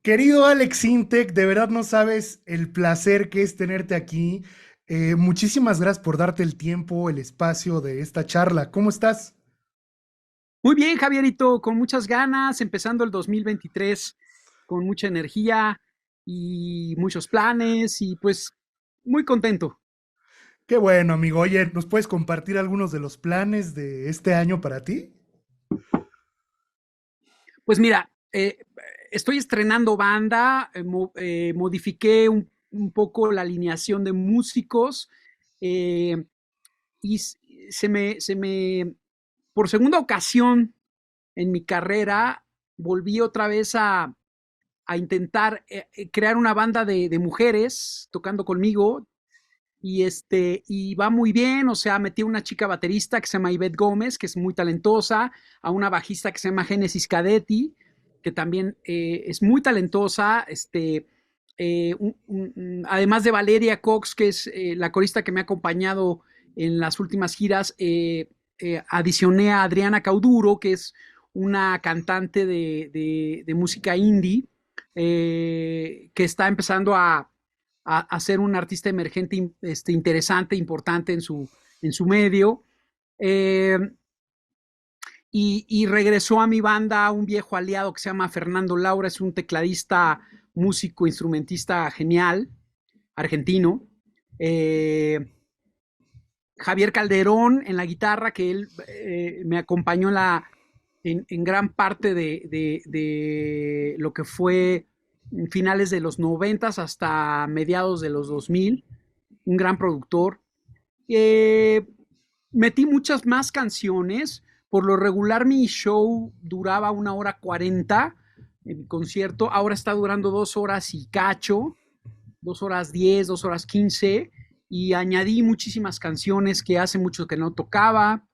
Querido Alex Intec, de verdad no sabes el placer que es tenerte aquí. Muchísimas gracias por darte el tiempo, el espacio de esta charla. ¿Cómo estás? Muy bien, Javierito, con muchas ganas, empezando el 2023 con mucha energía y muchos planes y pues muy contento. Qué bueno, amigo. Oye, ¿nos puedes compartir algunos de los planes de este año para ti? Pues mira, estoy estrenando banda, modifiqué un poco la alineación de músicos eh, y por segunda ocasión en mi carrera, volví otra vez a intentar crear una banda de mujeres tocando conmigo y va muy bien, o sea, metí a una chica baterista que se llama Ivette Gómez, que es muy talentosa, a una bajista que se llama Genesis Cadetti, que también es muy talentosa, además de Valeria Cox, que es la corista que me ha acompañado en las últimas giras, adicioné a Adriana Cauduro, que es una cantante de música indie, que está empezando a ser un artista emergente interesante, importante en su medio. Eh, y regresó a mi banda un viejo aliado que se llama Fernando Laura, es un tecladista, músico, instrumentista genial, argentino. Eh, Javier Calderón en la guitarra, que él me acompañó en gran parte de lo que fue finales de los 90 hasta mediados de los 2000, un gran productor. Eh, Metí muchas más canciones, por lo regular mi show duraba 1 hora 40 en mi concierto, ahora está durando 2 horas y cacho, 2 horas 10, 2 horas 15, y añadí muchísimas canciones que hace mucho que no tocaba.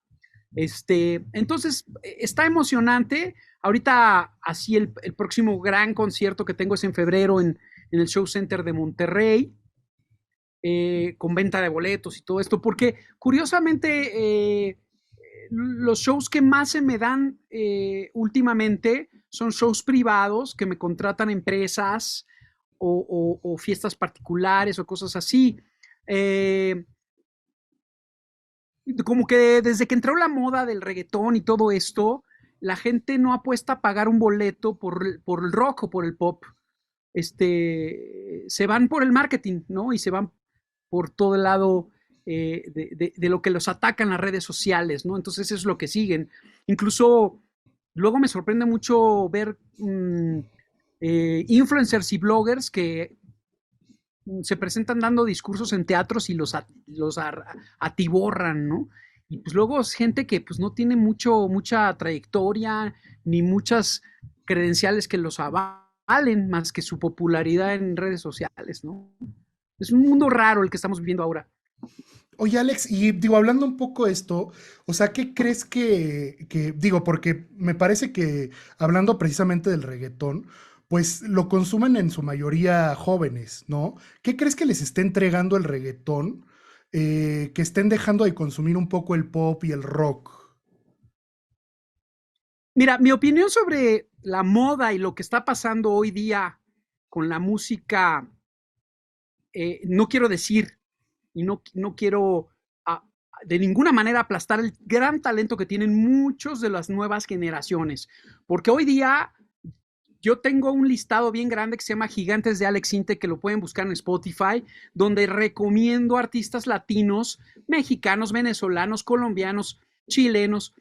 Entonces, está emocionante. Ahorita, así el próximo gran concierto que tengo es en febrero en el Show Center de Monterrey, con venta de boletos y todo esto, porque curiosamente los shows que más se me dan últimamente son shows privados que me contratan empresas o fiestas particulares o cosas así. Eh, Como que desde que entró la moda del reggaetón y todo esto, la gente no apuesta a pagar un boleto por el rock o por el pop. Se van por el marketing, ¿no? Y se van por todo el lado de lo que los atacan las redes sociales, ¿no? Entonces eso es lo que siguen. Incluso luego me sorprende mucho ver influencers y bloggers que se presentan dando discursos en teatros y los atiborran, ¿no? Y pues luego es gente que pues no tiene mucha trayectoria ni muchas credenciales que los avalen más que su popularidad en redes sociales, ¿no? Es un mundo raro el que estamos viviendo ahora. Oye, Alex, y digo, hablando un poco de esto, o sea, ¿qué crees digo, porque me parece que hablando precisamente del reggaetón, pues lo consumen en su mayoría jóvenes, ¿no? ¿Qué crees que les esté entregando el reggaetón, que estén dejando de consumir un poco el pop y el rock? Mira, mi opinión sobre la moda y lo que está pasando hoy día con la música, no quiero decir y no quiero a, de ninguna manera aplastar el gran talento que tienen muchos de las nuevas generaciones, porque hoy día yo tengo un listado bien grande que se llama Gigantes de Alex Inte, que lo pueden buscar en Spotify, donde recomiendo artistas latinos, mexicanos, venezolanos, colombianos, chilenos,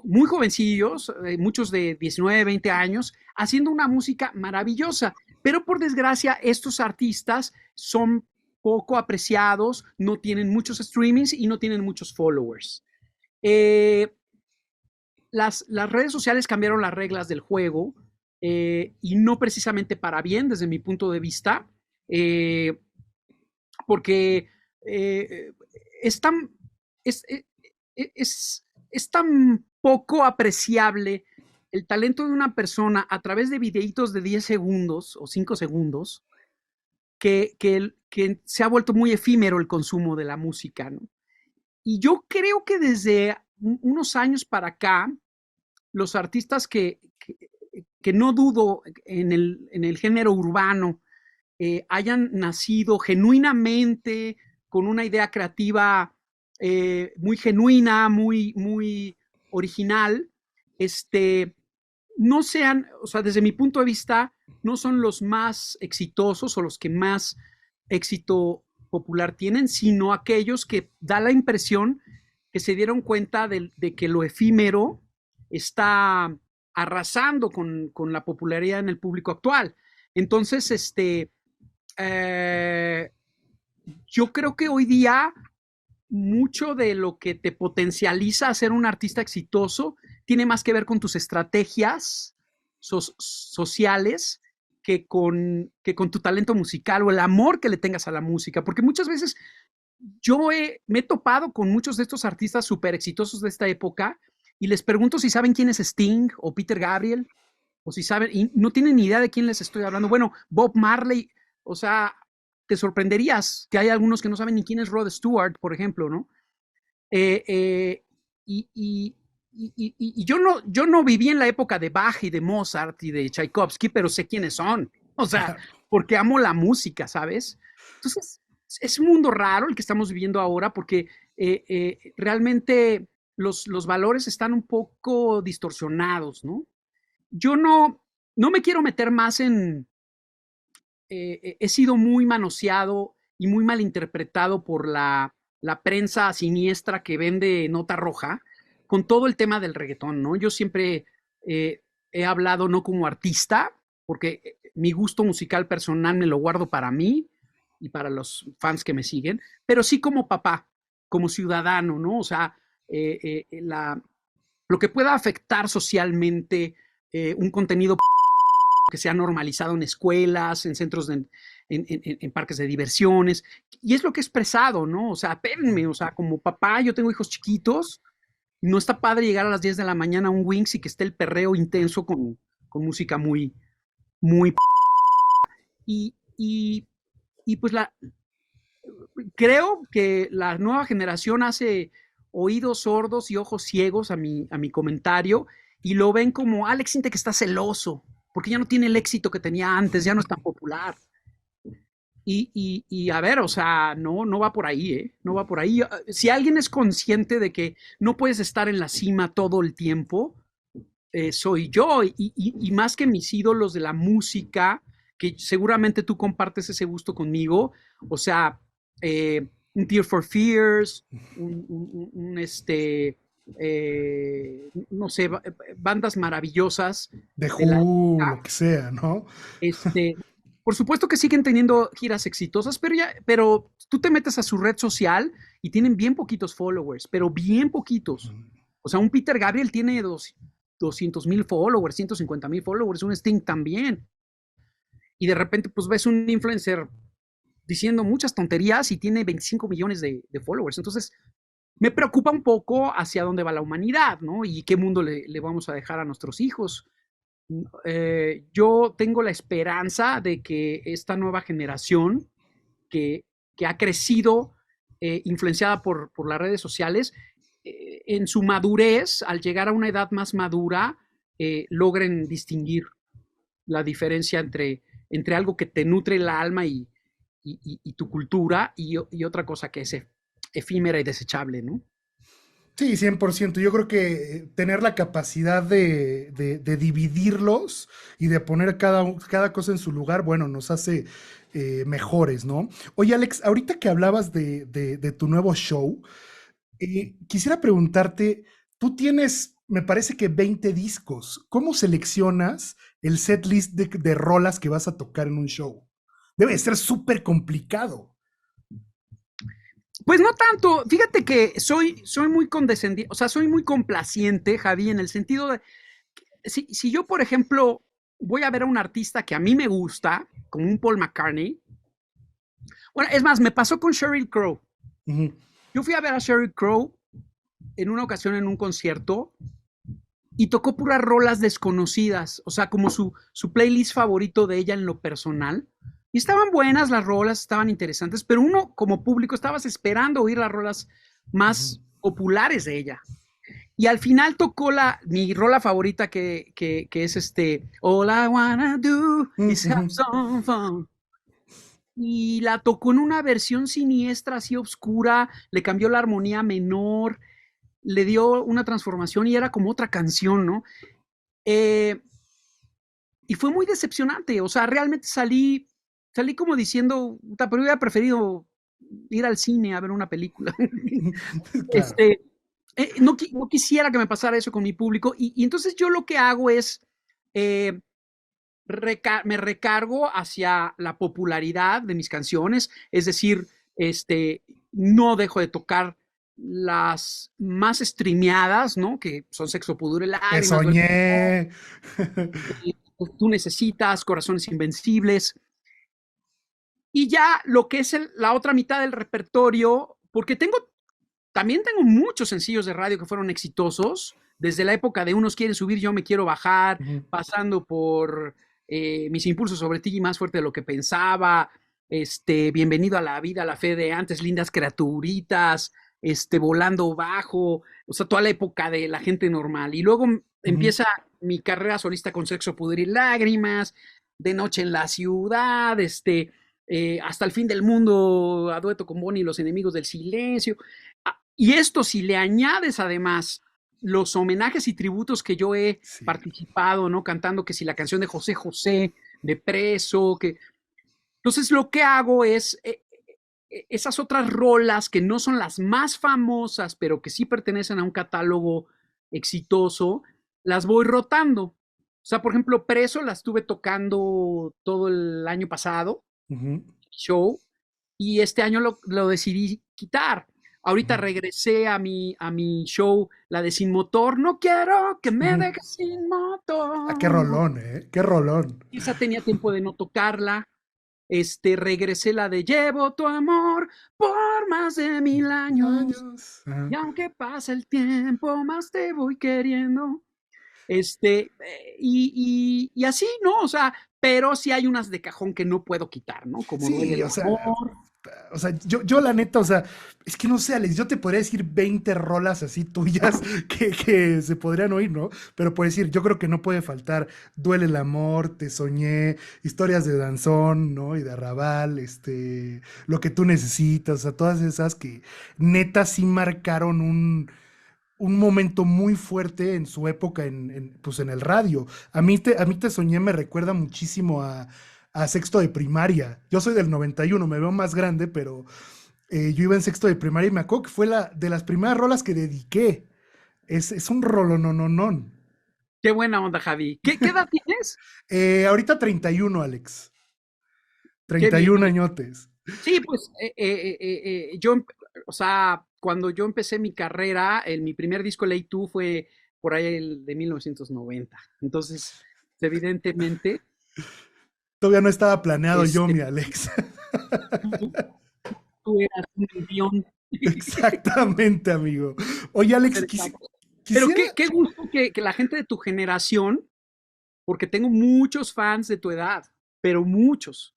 muy jovencillos, muchos de 19, 20 años, haciendo una música maravillosa. Pero por desgracia, estos artistas son poco apreciados, no tienen muchos streamings y no tienen muchos followers. Eh, las redes sociales cambiaron las reglas del juego, y no precisamente para bien desde mi punto de vista, eh, porque eh, es, tan, es, es tan poco apreciable el talento de una persona a través de videitos de 10 segundos o 5 segundos que se ha vuelto muy efímero el consumo de la música, ¿no? Y yo creo que desde unos años para acá, los artistas que no dudo en el género urbano hayan nacido genuinamente con una idea creativa muy genuina, muy original, no sean, o sea, desde mi punto de vista, no son los más exitosos o los que más éxito popular tienen, sino aquellos que da la impresión que se dieron cuenta de que lo efímero está arrasando con la popularidad en el público actual. Entonces, yo creo que hoy día mucho de lo que te potencializa a ser un artista exitoso tiene más que ver con tus estrategias sociales que con tu talento musical o el amor que le tengas a la música, porque muchas veces me he topado con muchos de estos artistas súper exitosos de esta época y les pregunto si saben quién es Sting o Peter Gabriel, o si saben, y no tienen ni idea de quién les estoy hablando. Bueno, Bob Marley, o sea, te sorprenderías que hay algunos que no saben ni quién es Rod Stewart, por ejemplo, ¿no? Eh, eh, y, y, y yo no viví en la época de Bach y de Mozart y de Tchaikovsky, pero sé quiénes son. O sea, porque amo la música, ¿sabes? Entonces, es un mundo raro el que estamos viviendo ahora porque realmente los valores están un poco distorsionados, ¿no? Yo no me quiero meter más he sido muy manoseado y muy malinterpretado por la prensa siniestra que vende nota roja con todo el tema del reggaetón, ¿no? Yo siempre he hablado no como artista, porque mi gusto musical personal me lo guardo para mí y para los fans que me siguen, pero sí como papá, como ciudadano, ¿no? O sea, lo que pueda afectar socialmente un contenido que se ha normalizado en escuelas, en centros, en parques de diversiones, y es lo que he expresado, ¿no? O sea, espérenme, o sea, como papá, yo tengo hijos chiquitos, no está padre llegar a las 10 de la mañana a un Wings y que esté el perreo intenso con música muy... Y, y, y pues creo que la nueva generación hace oídos sordos y ojos ciegos a mi comentario y lo ven como Alex siente que está celoso porque ya no tiene el éxito que tenía antes, ya no es tan popular. Y a ver, o sea, no va por ahí, ¿eh? No va por ahí. Si alguien es consciente de que no puedes estar en la cima todo el tiempo, soy yo. Y más que mis ídolos de la música, que seguramente tú compartes ese gusto conmigo, o sea, un Tear for Fears, no sé, bandas maravillosas De de la Who, época. lo que sea, ¿no? Este, por supuesto que siguen teniendo giras exitosas, pero tú te metes a su red social y tienen bien poquitos followers, pero bien poquitos. O sea, un Peter Gabriel tiene 200,000 followers, 150,000 followers, un Sting también. Y de repente, pues ves un influencer diciendo muchas tonterías y tiene 25 millones de followers. Entonces, me preocupa un poco hacia dónde va la humanidad, ¿no? Y qué mundo le vamos a dejar a nuestros hijos. Yo tengo la esperanza de que esta nueva generación que ha crecido influenciada por las redes sociales, en su madurez, al llegar a una edad más madura, logren distinguir la diferencia entre algo que te nutre el alma y tu cultura y otra cosa que es efímera y desechable, ¿no? Sí, 100%. Yo creo que tener la capacidad de dividirlos y de poner cada cosa en su lugar, bueno, nos hace mejores, ¿no? Oye, Alex, ahorita que hablabas de tu nuevo show, quisiera preguntarte, tú tienes, me parece que 20 discos. ¿Cómo seleccionas el set list de rolas que vas a tocar en un show? Debe ser súper complicado. Pues no tanto, fíjate que soy muy condescendiente, o sea, soy muy complaciente, Javi, en el sentido de, si yo, por ejemplo, voy a ver a un artista que a mí me gusta, como un Paul McCartney, bueno, es más, me pasó con Sheryl Crow. Ujú. Yo fui a ver a Sheryl Crow en una ocasión en un concierto y tocó puras rolas desconocidas, o sea, como su playlist favorito de ella en lo personal. Y estaban buenas las rolas, estaban interesantes, pero uno como público estabas esperando oír las rolas Ujú. más populares de ella. Y al final tocó mi rola favorita que es All I wanna do is have Ujú. some fun. Y la tocó en una versión siniestra, así oscura, le cambió la armonía menor, le dio una transformación y era como otra canción, ¿no? Eh, y fue muy decepcionante, o sea, realmente salí como diciendo, pero hubiera preferido ir al cine a ver una película. Claro. este, no quisiera que me pasara eso con mi público y entonces yo lo que hago es, eh, me recargo hacia la popularidad de mis canciones, es decir, no dejo de tocar las más streameadas, ¿no? Que son Sexo, Pudor y Te Lágrimas, soñé. Tú Necesitas, Corazones Invencibles. Y ya lo que es la otra mitad del repertorio, porque también tengo muchos sencillos de radio que fueron exitosos, desde la época de Unos quieren subir, yo me quiero bajar, Ujú. pasando por Mis impulsos sobre ti y más fuerte de lo que pensaba, Bienvenido a la vida, la fe de antes, lindas criaturitas, Volando bajo, o sea, toda la época de la gente normal. Y luego Ujú. empieza mi carrera solista con Sexo, Pudor y Lágrimas, De noche en la ciudad, Hasta el fin del mundo, a dueto con Bonnie, Los enemigos del silencio. Y esto, si le añades además los homenajes y tributos que yo he Sí. participado, ¿no? Cantando que si la canción de José José, de Preso, que... Entonces lo que hago es esas otras rolas que no son las más famosas, pero que sí pertenecen a un catálogo exitoso, las voy rotando. O sea, por ejemplo, Preso la estuve tocando todo el año pasado, Ujú. show, y este año lo decidí quitar. Ahorita Ujú. regresé a mi show, la de Sin Motor. No quiero que me Ujú. dejes sin Ah, qué motor. rolón, ¿eh? Qué rolón. Esa tenía tiempo de no tocarla. Regresé la de Llevo tu amor por más de 1000 años. Años. Ajá. Y aunque pasa el tiempo, más te voy queriendo. Y así, ¿no? O sea, pero sí hay unas de cajón que no puedo quitar, ¿no? Como Duele Sí, el amor. o sea, yo la neta, o sea, es que no sé, Alex, yo te podría decir 20 rolas así tuyas que se podrían oír, ¿no? Pero por decir, yo creo que no puede faltar Duele el amor, Te soñé, historias de danzón, ¿no? Y de arrabal, lo que tú necesitas, o sea, todas esas que neta sí marcaron un momento muy fuerte en su época pues en el radio. A mí te soñé me recuerda muchísimo a sexto de primaria. Yo soy del 91, me veo más grande, pero yo iba en sexto de primaria y me acuerdo que fue de las primeras rolas que dediqué. Es un rolonononón. Qué buena onda, Javi. ¿Qué edad tienes? Ahorita 31, Alex. Qué treinta y bien. uno añotes. Sí, pues o sea, cuando yo empecé mi carrera, mi primer disco Late 2 fue por ahí el de 1990. Entonces, evidentemente, Todavía no estaba planeado yo, este, mi Alex. tú, tú eras un embrión. Exactamente, amigo. Oye, Alex, Exacto. Pero quisiera. qué gusto que la gente de tu generación, porque tengo muchos fans de tu edad, pero muchos.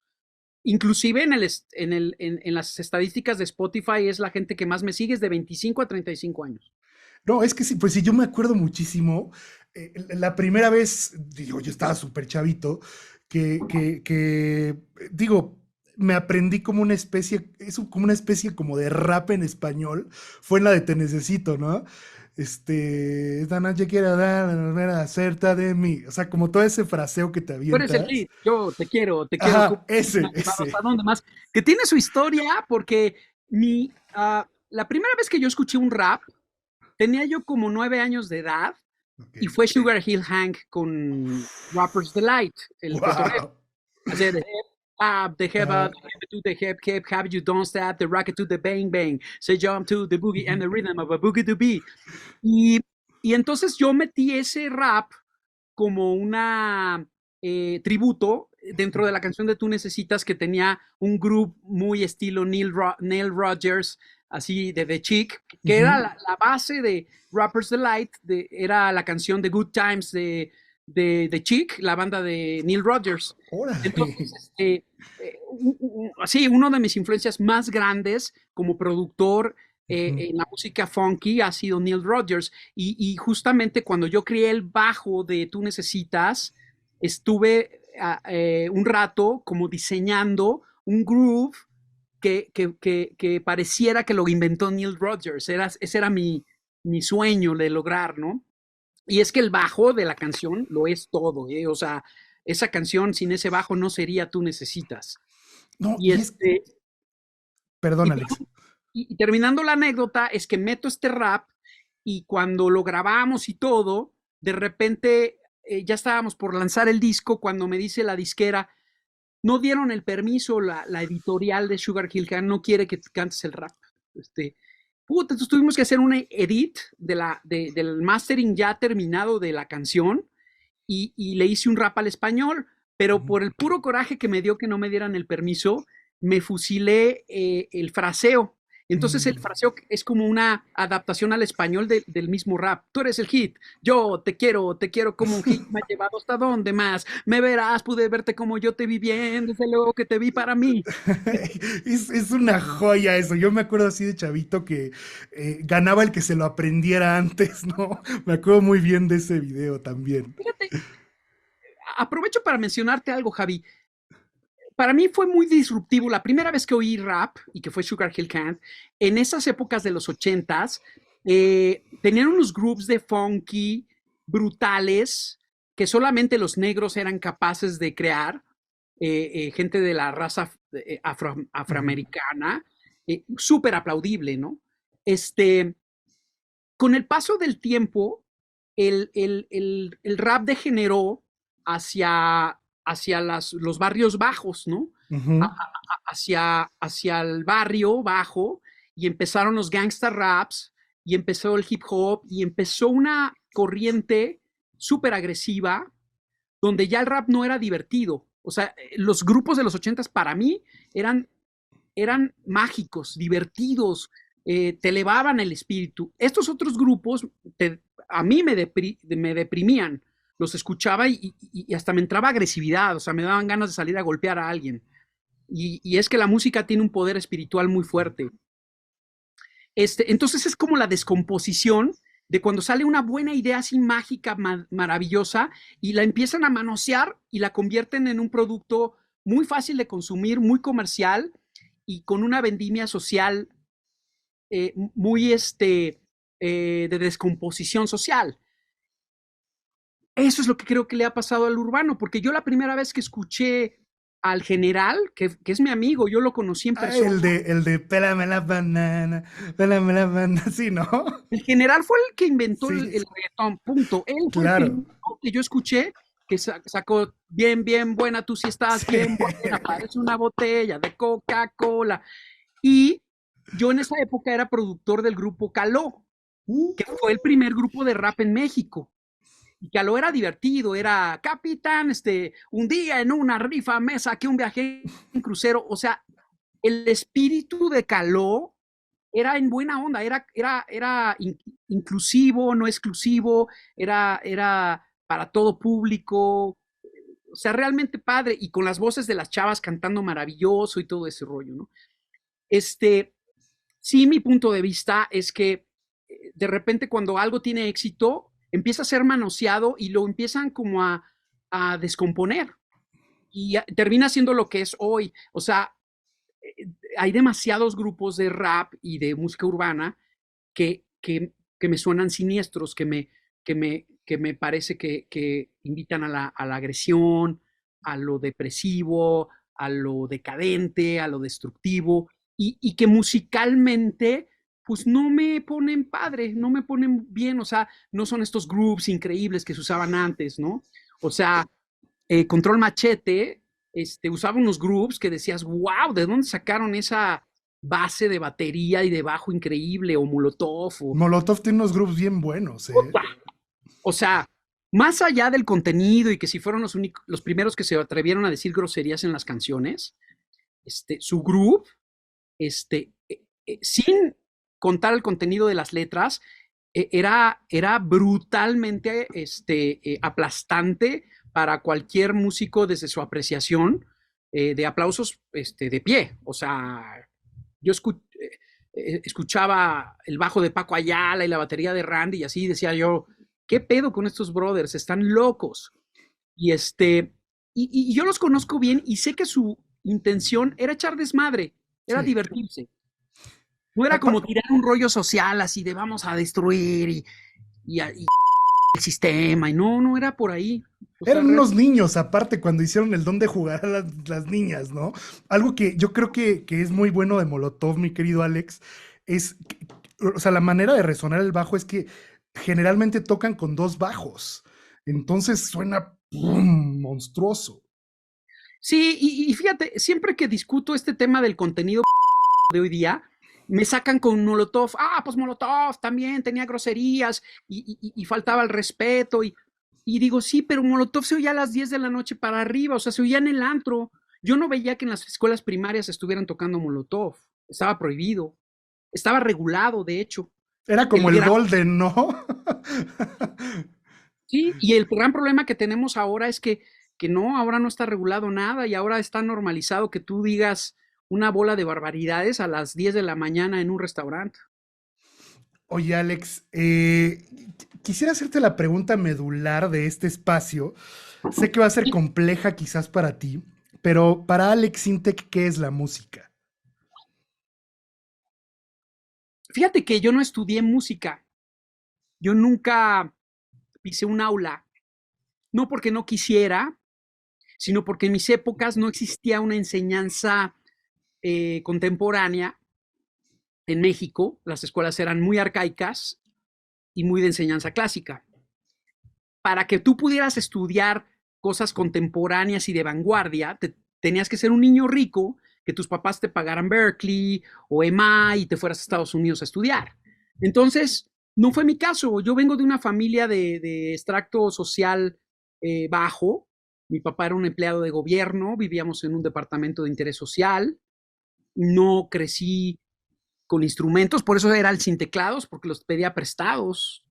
Inclusive en las estadísticas de Spotify es la gente que más me sigue, es de 25 a 35 años. No, es que sí, pues sí, yo me acuerdo muchísimo. La primera vez, digo, yo estaba súper chavito, digo, me aprendí como una especie, como una especie como de rap en español, fue en la de Te Necesito, ¿no? Esta noche quiero dar, acerta de mí. O sea, como todo ese fraseo que te Tú eres el avientas. hit, yo te quiero, Ajá, ese, ¿hasta ese. dónde más? Que tiene su historia porque la primera vez que yo escuché un rap, tenía yo como 9 años de edad Ok. y fue Sugar Hill Hank con Rapper's Delight, el cotorreo. Wow. Así de the hip Ajá. to the hip, have you don't stop, the rocket to the bang bang, say jump to the boogie and the rhythm of a boogie to beat. Y, y entonces yo metí ese rap como una tributo dentro de la canción de Tú Necesitas, que tenía un groove muy estilo Neil Rogers, así de The Chick, que era Ujú. la base de Rapper's Delight, era la canción de Good Times de The Chick, la banda de Neil Rogers. Órale. Entonces, así, uno de mis influencias más grandes como productor Ujú. en la música funky ha sido Neil Rogers. Y justamente cuando yo creé el bajo de Tú Necesitas, estuve un rato como diseñando un groove que pareciera que lo inventó Neil Rogers. Ese era mi sueño de lograr, ¿no? Y es que el bajo de la canción lo es todo, ¿eh? O sea, esa canción sin ese bajo no sería Tú Necesitas. No, Y y es, este, perdón, y, Alex. y terminando la anécdota, es que meto este rap y cuando lo grabamos y todo, de repente ya estábamos por lanzar el disco cuando me dice la disquera, no dieron el permiso, la editorial de Sugar Hill Gang no quiere que cantes el rap. Este, puta, entonces tuvimos que hacer un edit del mastering ya terminado de la canción y le hice un rap al español, pero Ujú. por el puro coraje que me dio que no me dieran el permiso, me fusilé el fraseo. Entonces el Mm. fraseo es como una adaptación al español del mismo rap. Tú eres el hit, yo te quiero como un hit, me ha llevado hasta donde más. Me verás, pude verte como yo te vi bien, desde luego que te vi para mí. Es una joya eso. Yo me acuerdo así de chavito que ganaba el que se lo aprendiera antes, ¿no? Me acuerdo muy bien de ese video también. Fíjate, aprovecho para mencionarte algo, Javi. Para mí fue muy disruptivo. La primera vez que oí rap, y que fue Sugar Hill Gang, en esas épocas de los ochentas, tenían unos groups de funky brutales que solamente los negros eran capaces de crear, gente de la raza Ujú. afroamericana, súper aplaudible, ¿no? Este, con el paso del tiempo, el rap degeneró hacia los barrios bajos, ¿no? Ujú. Hacia el barrio bajo y empezaron los gangsta raps y empezó el hip hop y empezó una corriente súper agresiva donde ya el rap no era divertido. O sea, los grupos de los ochentas para mí eran mágicos, divertidos, te elevaban el espíritu. Estos otros grupos a mí me deprimían, los escuchaba y hasta me entraba agresividad, o sea, me daban ganas de salir a golpear a alguien. Y es que la música tiene un poder espiritual muy fuerte. Entonces es como la descomposición de cuando sale una buena idea así mágica, maravillosa, y la empiezan a manosear y la convierten en un producto muy fácil de consumir, muy comercial y con una vendimia social muy de descomposición social. Eso es lo que creo que le ha pasado al urbano, porque yo la primera vez que escuché al general, que es mi amigo, yo lo conocí en Ah, persona. el de pélame la banana, sí, ¿no? El general fue el que inventó Sí, el reggaetón, punto. Él fue el claro. primero que yo escuché que sacó bien, bien buena, tú sí estás Sí. bien buena, parece una botella de Coca-Cola. Y yo en esa época era productor del grupo Caló, Uh, que fue el primer grupo de rap en México. Y Caló era divertido, era capitán, un día en una rifa me saqué un viaje en crucero. O sea, el espíritu de Caló era en buena onda, era inclusivo, no exclusivo, era para todo público, o sea, realmente padre, y con las voces de las chavas cantando maravilloso y todo ese rollo, ¿no? Este, sí, mi punto de vista es que de repente cuando algo tiene éxito, empieza a ser manoseado y lo empiezan como a descomponer y termina siendo lo que es hoy. O sea, hay demasiados grupos de rap y de música urbana que me suenan siniestros, que me parece que invitan a la agresión, a lo depresivo, a lo decadente, a lo destructivo, y que musicalmente pues no me ponen padre, no me ponen bien, o sea, no son estos groups increíbles que se usaban antes, ¿no? O sea, Control Machete usaba unos grooves que decías, wow, ¿de dónde sacaron esa base de batería y de bajo increíble? O Molotov, Molotov tiene unos grupos bien buenos, ¿eh? o sea, más allá del contenido y que si fueron los primeros que se atrevieron a decir groserías en las canciones, su groove, sin contar el contenido de las letras, era brutalmente aplastante para cualquier músico desde su apreciación de aplausos de pie. O sea, yo escuché, escuchaba el bajo de Paco Ayala y la batería de Randy y así decía yo, ¿qué pedo con estos brothers? Están locos. Y y yo los conozco bien y sé que su intención era echar desmadre, era Sí. divertirse. No era como Apa- tirar un rollo social así de vamos a destruir y el sistema. Y no, no era por ahí. O sea, Eran unos niños, aparte, cuando hicieron el don de jugar a las niñas, ¿no? Algo que yo creo que es muy bueno de Molotov, mi querido Alex, es, o sea, la manera de resonar el bajo es que generalmente tocan con dos bajos. Entonces suena ¡pum! Monstruoso. sí, y fíjate, siempre que discuto este tema del contenido de hoy día, me sacan con Molotov. Ah, pues Molotov también tenía groserías y faltaba el respeto. Y digo, sí, pero Molotov se oía a las 10 de la noche para arriba, o sea, se oía en el antro. Yo no veía que en las escuelas primarias estuvieran tocando Molotov. Estaba prohibido, estaba regulado, de hecho. Era El como el gran, Golden, ¿no? sí, y el gran problema que tenemos ahora es que no, ahora no está regulado nada y ahora está normalizado que tú digas una bola de barbaridades a las 10 de la mañana en un restaurante. Oye, Alex, quisiera hacerte la pregunta medular de este espacio. Sé que va a ser compleja quizás para ti, pero para Alex Intec, ¿qué es la música? Fíjate que yo no estudié música, yo nunca pisé un aula, no porque no quisiera, sino porque en mis épocas no existía una enseñanza contemporánea en México, las escuelas eran muy arcaicas y muy de enseñanza clásica. Para que tú pudieras estudiar cosas contemporáneas y de vanguardia, tenías que ser un niño rico, que tus papás te pagaran Berkeley o EMI y te fueras a Estados Unidos a estudiar. Entonces, no fue mi caso. Yo vengo de una familia de extracto social bajo. Mi papá era un empleado de gobierno, vivíamos en un departamento de interés social. No crecí con instrumentos, por eso era el sin teclados, porque los pedía prestados.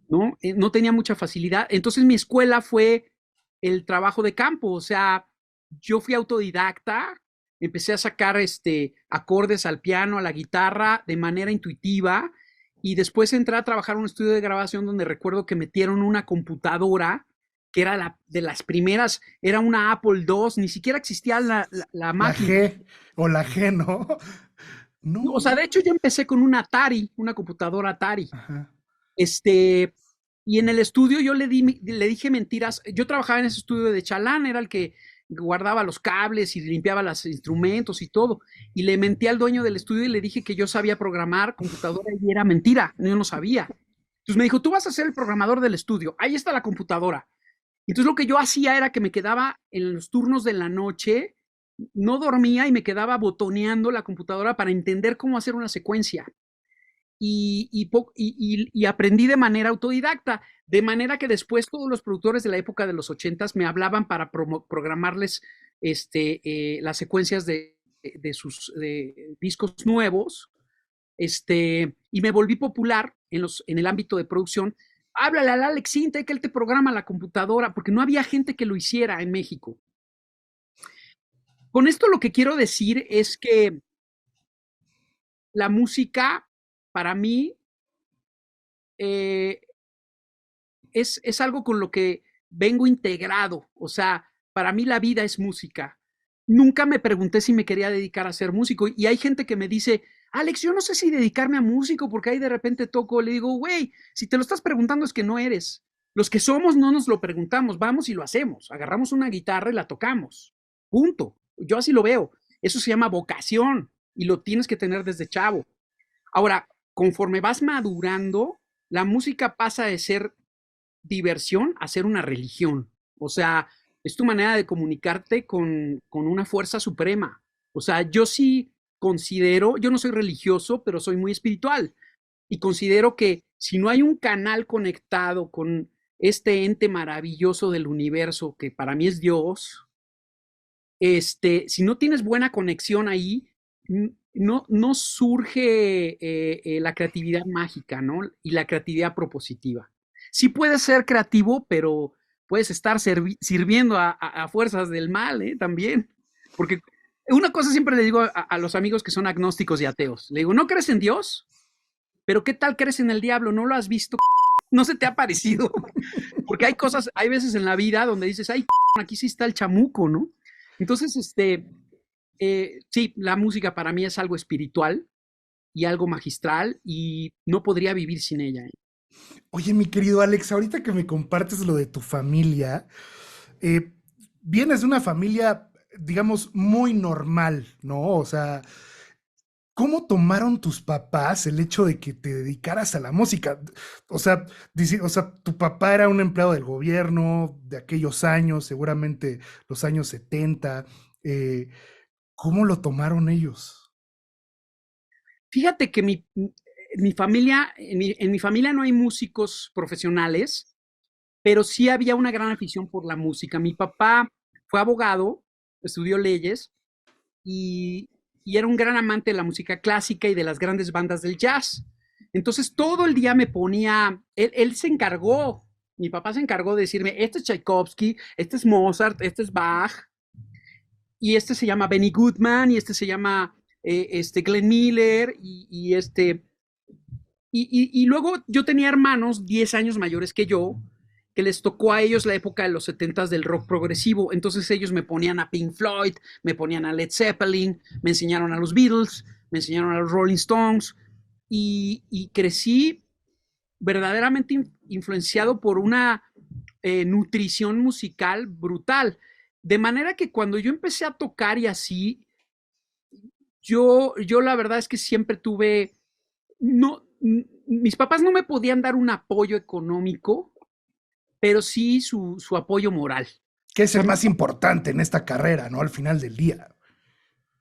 ¿No? No tenía mucha facilidad. Entonces mi escuela fue el trabajo de campo, o sea, yo fui autodidacta, empecé a sacar acordes al piano, a la guitarra de manera intuitiva y después entré a trabajar en un estudio de grabación donde recuerdo que metieron una computadora que era de las primeras, era una Apple II, ni siquiera existía la La máquina. G o la G, ¿no? No, O sea, de hecho yo empecé con un Atari, una computadora Atari. ajá. Este, y en el estudio yo le dije mentiras. Yo trabajaba en ese estudio de Chalán, era el que guardaba los cables y limpiaba los instrumentos y todo. Y le mentí al dueño del estudio y le dije que yo sabía programar computadora y era mentira, yo no sabía. Entonces me dijo, tú vas a ser el programador del estudio, ahí está la computadora. Entonces lo que yo hacía era que me quedaba en los turnos de la noche, no dormía y me quedaba botoneando la computadora para entender cómo hacer una secuencia y aprendí de manera autodidacta, de manera que después todos los productores de la época de los ochentas me hablaban para programarles las secuencias de sus discos nuevos, y me volví popular en el ámbito de producción. Háblale al Alex Sintek, que él te programa la computadora, porque no había gente que lo hiciera en México. Con esto lo que quiero decir es que la música, para mí, eh, es algo con lo que vengo integrado. O sea, para mí la vida es música. Nunca me pregunté si me quería dedicar a ser músico. Y hay gente que me dice, Alex, yo no sé si dedicarme a músico porque ahí de repente toco. Le digo, güey, si te lo estás preguntando es que no eres. Los que somos no nos lo preguntamos, vamos y lo hacemos. Agarramos una guitarra y la tocamos. Punto. Yo así lo veo. Eso se llama vocación y lo tienes que tener desde chavo. Ahora, conforme vas madurando, la música pasa de ser diversión a ser una religión. O sea, es tu manera de comunicarte con una fuerza suprema. O sea, yo sí considero, yo no soy religioso, pero soy muy espiritual. Y considero que si no hay un canal conectado con este ente maravilloso del universo, que para mí es Dios, si no tienes buena conexión ahí, no surge la creatividad mágica, ¿no? Y la creatividad propositiva. Sí puedes ser creativo, pero puedes estar sirviendo a fuerzas del mal, ¿eh? También. Porque Una cosa siempre le digo a los amigos que son agnósticos y ateos. Le digo, ¿no crees en Dios? Pero ¿qué tal crees en el diablo? ¿No lo has visto? ¿No se te ha parecido? Porque hay cosas, hay veces en la vida donde dices, ay, aquí sí está el chamuco, ¿no? Entonces, sí, la música para mí es algo espiritual y algo magistral y no podría vivir sin ella. Oye, mi querido Alex, ahorita que me compartes lo de tu familia, eh, vienes de una familia, digamos, muy normal, ¿no? O sea, ¿cómo tomaron tus papás el hecho de que te dedicaras a la música? O sea, o sea, tu papá era un empleado del gobierno de aquellos años, seguramente los años 70. eh, ¿Cómo lo tomaron ellos? Fíjate que mi familia, en mi familia no hay músicos profesionales, pero sí había una gran afición por la música. Mi papá fue abogado, estudió leyes y, y era un gran amante de la música clásica y de las grandes bandas del jazz. Entonces todo el día me ponía, él se encargó, mi papá se encargó de decirme, este es Tchaikovsky, este es Mozart, este es Bach, y este se llama Benny Goodman, y este se llama Glenn Miller, y luego yo tenía hermanos 10 años mayores que yo, que les tocó a ellos la época de los 70 del rock progresivo. Entonces ellos me ponían a Pink Floyd, me ponían a Led Zeppelin, me enseñaron a los Beatles, me enseñaron a los Rolling Stones y crecí verdaderamente influenciado por una nutrición musical brutal. De manera que cuando yo empecé a tocar y así, yo la verdad es que siempre tuve, no, mis papás no me podían dar un apoyo económico, pero sí su apoyo moral. ¿Qué O es el sea, más importante en esta carrera, ¿no? Al final del día.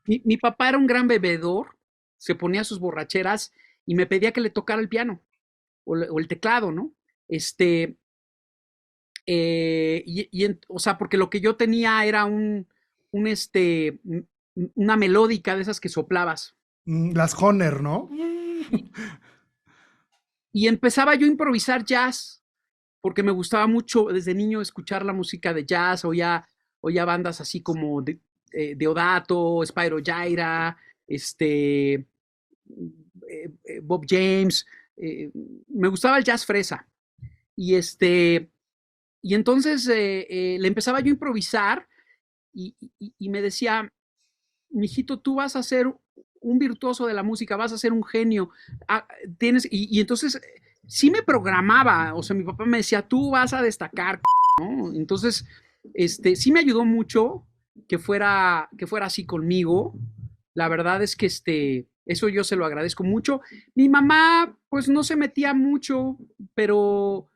mi papá era un gran bebedor, se ponía sus borracheras y me pedía que le tocara el piano o el teclado, ¿no? Este, o sea, porque lo que yo tenía era una melódica de esas que soplabas. Las Honor, ¿no? Y, y empezaba yo a improvisar jazz, porque me gustaba mucho desde niño escuchar la música de jazz, oía bandas así como Deodato, Spyro Gyra, Bob James, me gustaba el jazz fresa. Y, y entonces le empezaba yo a improvisar y me decía, mijito, tú vas a ser un virtuoso de la música, vas a ser un genio. Y entonces sí me programaba, o sea, mi papá me decía, tú vas a destacar, ¿no? Entonces, sí me ayudó mucho que fuera así conmigo. La verdad es que eso yo se lo agradezco mucho. Mi mamá, pues no se metía mucho, pero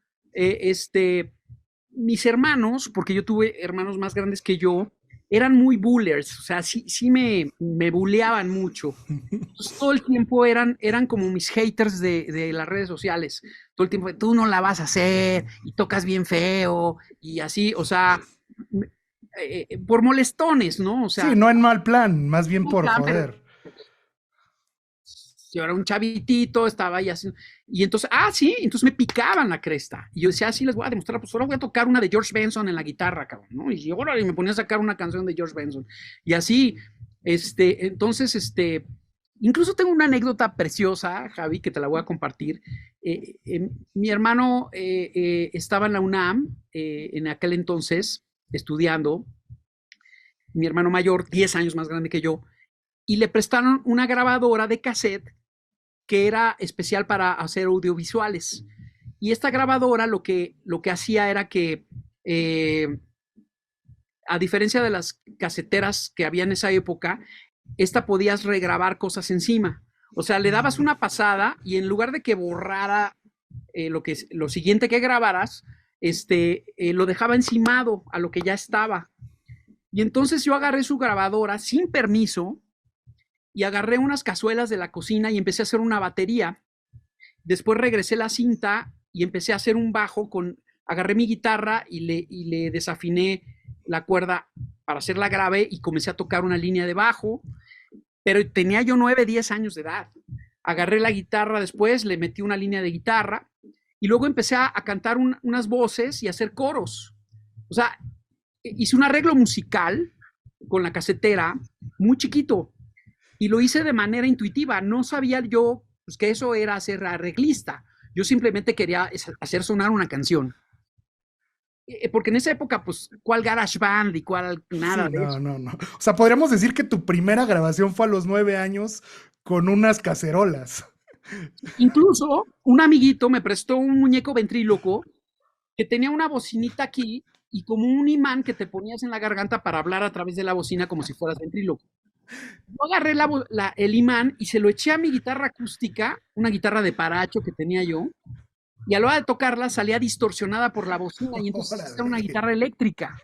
mis hermanos, porque yo tuve hermanos más grandes que yo, eran muy bullers, o sea, sí me bulleaban mucho. Entonces, todo el tiempo eran como mis haters de las redes sociales. Todo el tiempo, tú no la vas a hacer y tocas bien feo y así, o sea, por molestones, ¿no? O Sí, sea, no en mal plan, más bien un por plan, pero joder. yo era un chavitito, estaba ahí así. Y entonces, sí, entonces me picaban la cresta. Y yo decía, sí, les voy a demostrar, pues ahora voy a tocar una de George Benson en la guitarra, cabrón, ¿no? Y ahora me ponía a sacar una canción de George Benson. Y así, entonces, incluso tengo una anécdota preciosa, Javi, que te la voy a compartir. Mi hermano estaba en la UNAM en aquel entonces estudiando, mi hermano mayor, 10 años más grande que yo, y le prestaron una grabadora de cassette que era especial para hacer audiovisuales. Y esta grabadora lo que hacía era que, a diferencia de las caseteras que había en esa época, esta podías regrabar cosas encima. O sea, le dabas una pasada y en lugar de que borrara lo siguiente que grabaras, lo dejaba encimado a lo que ya estaba. Y entonces yo agarré su grabadora sin permiso y agarré unas cazuelas de la cocina y empecé a hacer una batería. Después regresé la cinta y empecé a hacer un bajo agarré mi guitarra y le desafiné la cuerda para hacerla grave y comencé a tocar una línea de bajo, pero tenía yo 9, 10 años de edad. Agarré la guitarra después, le metí una línea de guitarra y luego empecé a cantar unas voces y a hacer coros. O sea, hice un arreglo musical con la casetera, muy chiquito, y lo hice de manera intuitiva. No sabía yo pues, que eso era ser arreglista. Yo simplemente quería hacer sonar una canción. Porque en esa época, pues, ¿cuál GarageBand y cuál nada Sí, de no, eso? no, no. O sea, podríamos decir que tu primera grabación fue a los 9 años con unas cacerolas. Incluso un amiguito me prestó un muñeco ventríloco que tenía una bocinita aquí y como un imán que te ponías en la garganta para hablar a través de la bocina como si fueras ventríloco. Yo agarré el imán y se lo eché a mi guitarra acústica, una guitarra de paracho que tenía yo, y a la hora de tocarla salía distorsionada por la bocina y entonces era una Órale. guitarra eléctrica.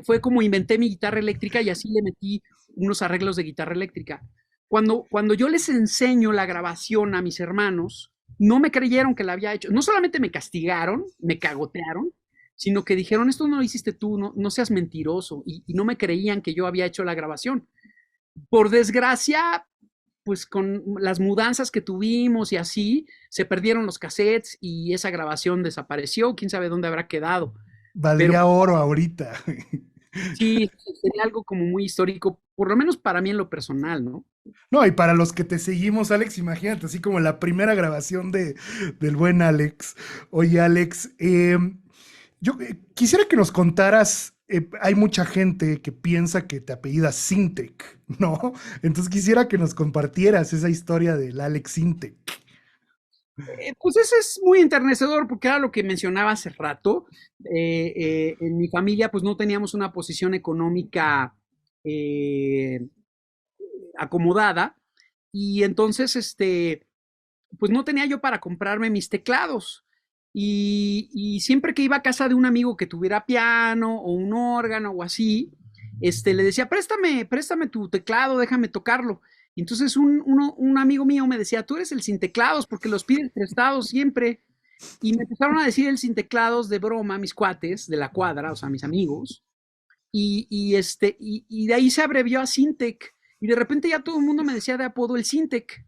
Fue como inventé mi guitarra eléctrica y así le metí unos arreglos de guitarra eléctrica. Cuando yo les enseño la grabación a mis hermanos, no me creyeron que la había hecho. No solamente me castigaron, me cagotearon, sino que dijeron, esto no lo hiciste tú, no seas mentiroso. Y no me creían que yo había hecho la grabación. Por desgracia, pues con las mudanzas que tuvimos y así, se perdieron los cassettes y esa grabación desapareció. Quién sabe dónde habrá quedado. Pero Valdría oro ahorita. sí, sería algo como muy histórico, por lo menos para mí en lo personal, ¿no? No, y para los que te seguimos, Alex, imagínate, así como la primera grabación del buen Alex. Oye, Alex, yo quisiera que nos contaras, hay mucha gente que piensa que te apellidas Sintek, ¿no? Entonces quisiera que nos compartieras esa historia del Alex Sintek. Pues eso es muy enternecedor porque era lo que mencionaba hace rato. En mi familia pues no teníamos una posición económica eh, acomodada y entonces pues no tenía yo para comprarme mis teclados. Y siempre que iba a casa de un amigo que tuviera piano o un órgano o así, le decía, préstame tu teclado, déjame tocarlo. Y entonces un amigo mío me decía, tú eres el sin teclados porque los pides prestados siempre. Y me empezaron a decir el sin teclados de broma, mis cuates de la cuadra, o sea, mis amigos. Y de ahí se abrevió a Sintec. Y de repente ya todo el mundo me decía de apodo el Sintec.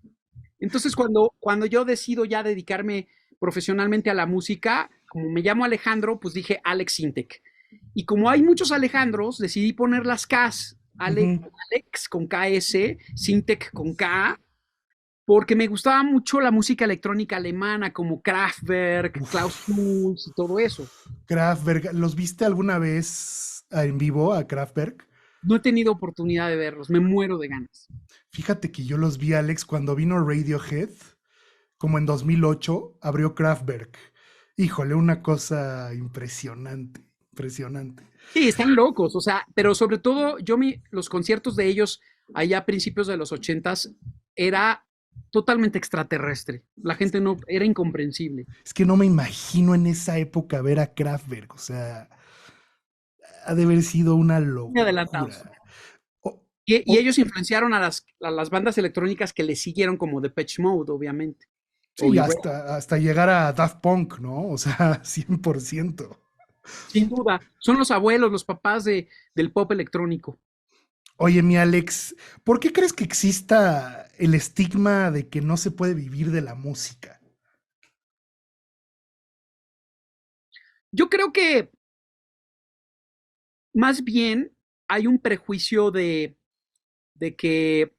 Entonces, cuando yo decido ya dedicarme profesionalmente a la música, como me llamo Alejandro, pues dije Alex Sintek. Y como hay muchos Alejandros, decidí poner las Ks, Ujú. Alex con KS, Sintek con K, porque me gustaba mucho la música electrónica alemana, como Kraftwerk, Klaus Uf, Schulz y todo eso. Kraftwerk, ¿los viste alguna vez en vivo a Kraftwerk? No he tenido oportunidad de verlos, me muero de ganas. Fíjate que yo los vi, Alex, cuando vino Radiohead, como en 2008, abrió Kraftwerk. Híjole, una cosa impresionante, impresionante. Sí, están locos, o sea, pero sobre todo los conciertos de ellos allá a principios de los ochentas era totalmente extraterrestre. La gente no, era incomprensible. Es que no me imagino en esa época ver a Kraftwerk, o sea, ha de haber sido una Muy adelantados. locura. O- Y o- ellos influenciaron a las bandas electrónicas que le siguieron como Depeche Mode, obviamente. O sí, Erasure, hasta llegar a Daft Punk, ¿no? O sea, 100%. sin duda. Son los abuelos, los papás del pop electrónico. Oye, mi Alex, ¿por qué crees que exista el estigma de que no se puede vivir de la música? Yo creo que más bien hay un prejuicio de que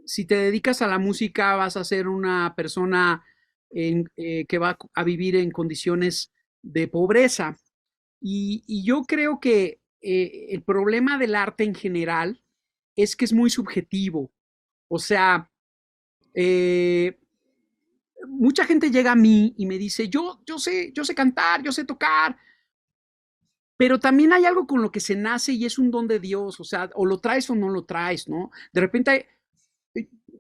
si te dedicas a la música vas a ser una persona que va a vivir en condiciones de pobreza. Y yo creo que el problema del arte en general es que es muy subjetivo. O sea, eh, mucha gente llega a mí y me dice, yo sé cantar, yo sé tocar, pero también hay algo con lo que se nace y es un don de Dios, o sea, o lo traes o no lo traes, ¿no? De repente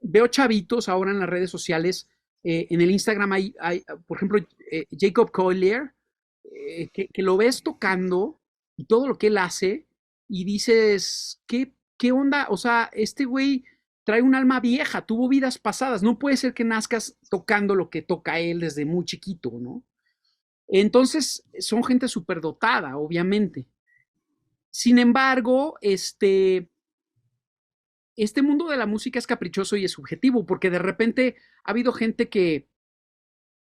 veo chavitos ahora en las redes sociales, en el Instagram hay por ejemplo, Jacob Collier, que lo ves tocando y todo lo que él hace y dices, ¿qué onda? O sea, este güey trae un alma vieja, tuvo vidas pasadas, no puede ser que nazcas tocando lo que toca él desde muy chiquito, ¿no? Entonces, son gente superdotada, obviamente. Sin embargo, este mundo de la música es caprichoso y es subjetivo, porque de repente ha habido gente que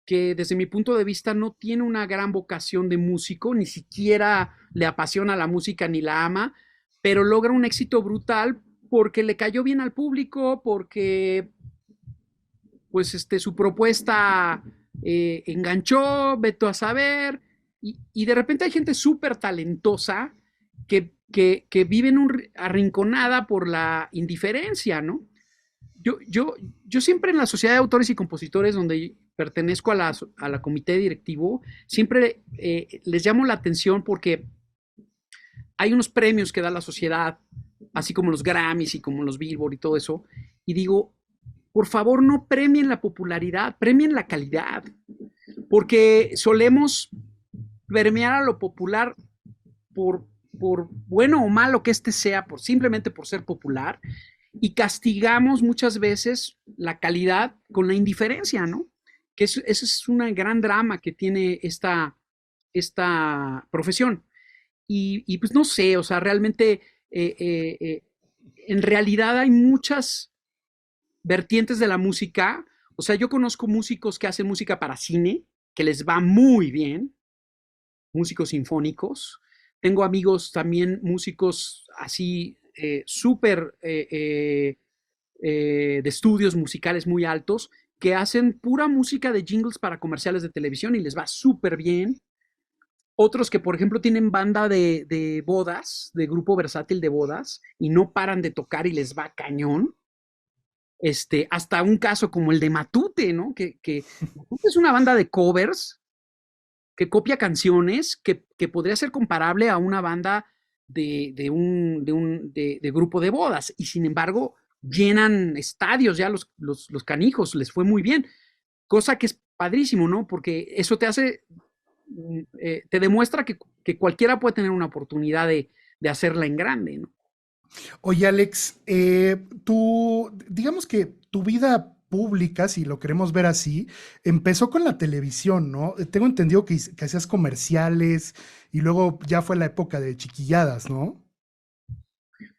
que desde mi punto de vista no tiene una gran vocación de músico, ni siquiera le apasiona la música ni la ama, pero logra un éxito brutal porque le cayó bien al público, porque pues su propuesta enganchó, veto a saber, y de repente hay gente súper talentosa que vive arrinconada por la indiferencia, ¿no? Yo, yo, yo siempre en la Sociedad de Autores y Compositores, donde pertenezco a la comité directivo, siempre les llamo la atención porque hay unos premios que da la sociedad, así como los Grammys y como los Billboard y todo eso, y digo, por favor no premien la popularidad, premien la calidad, porque solemos premiar a lo popular por bueno o malo que sea, simplemente por ser popular, y castigamos muchas veces la calidad con la indiferencia, ¿no? Que eso es un gran drama que tiene esta profesión. Pues no sé, o sea, realmente, en realidad hay muchas vertientes de la música. O sea, yo conozco músicos que hacen música para cine, que les va muy bien, músicos sinfónicos. Tengo amigos también músicos así súper de estudios musicales muy altos que hacen pura música de jingles para comerciales de televisión y les va súper bien. Otros que, por ejemplo, tienen banda de bodas, de grupo versátil de bodas, y no paran de tocar y les va cañón. Hasta un caso como el de Matute, ¿no? Que Matute es una banda de covers que copia canciones que podría ser comparable a una banda de grupo de bodas, y sin embargo llenan estadios ya los canijos, les fue muy bien, cosa que es padrísimo, ¿no? Porque eso te demuestra que cualquiera puede tener una oportunidad de hacerla en grande, ¿no? Oye, Alex, digamos que tu vida pública, si lo queremos ver así, empezó con la televisión, ¿no? Tengo entendido que hacías comerciales y luego ya fue la época de chiquilladas, ¿no?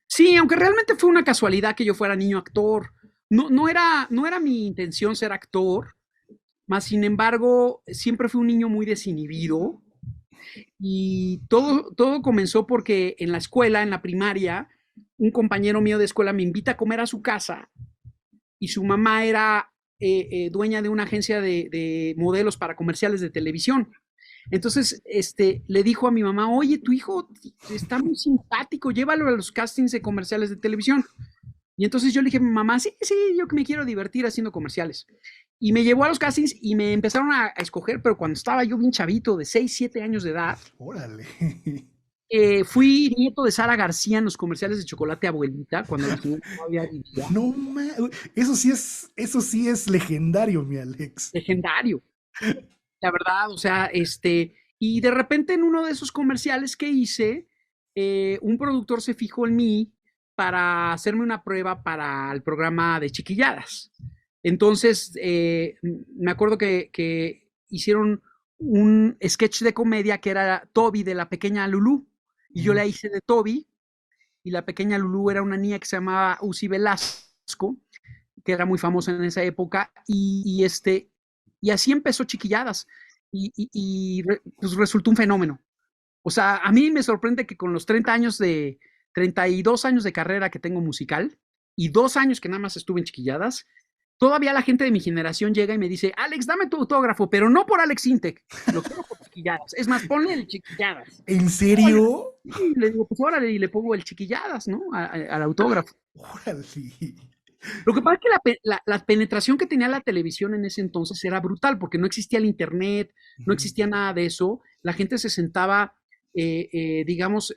Sí, aunque realmente fue una casualidad que yo fuera niño actor. No era mi intención ser actor, más sin embargo, siempre fui un niño muy desinhibido, y todo comenzó porque en la escuela, en la primaria, un compañero mío de escuela me invita a comer a su casa, y su mamá era dueña de una agencia de modelos para comerciales de televisión. Entonces, le dijo a mi mamá, oye, tu hijo está muy simpático, llévalo a los castings de comerciales de televisión. Y entonces yo le dije, mamá, sí, sí, yo que me quiero divertir haciendo comerciales. Y me llevó a los castings y me empezaron a escoger, pero cuando estaba yo bien chavito, de 6 7 años de edad. Órale. Fui nieto de Sara García en los comerciales de Chocolate Abuelita, cuando la señora todavía vivía. No, eso sí es legendario, mi Alex. Legendario, la verdad, o sea, y de repente en uno de esos comerciales que hice, un productor se fijó en mí para hacerme una prueba para el programa de Chiquilladas. Entonces, me acuerdo que hicieron un sketch de comedia que era Toby de la pequeña Lulú, y yo la hice de Toby, y la pequeña Lulú era una niña que se llamaba Uzi Velasco, que era muy famosa en esa época, y así empezó Chiquilladas, pues resultó un fenómeno. O sea, a mí me sorprende que con los 32 años de carrera que tengo musical, y 2 años que nada más estuve en Chiquilladas, todavía la gente de mi generación llega y me dice, Alex, dame tu autógrafo, pero no por Alex Intec, lo quiero por Chiquilladas. Es más, ponle el Chiquilladas. ¿En serio? Y le digo, pues órale, y le pongo el Chiquilladas, ¿no? Al autógrafo. Órale. Lo que pasa es que la penetración que tenía la televisión en ese entonces era brutal, porque no existía el internet, no existía nada de eso. La gente se sentaba, digamos,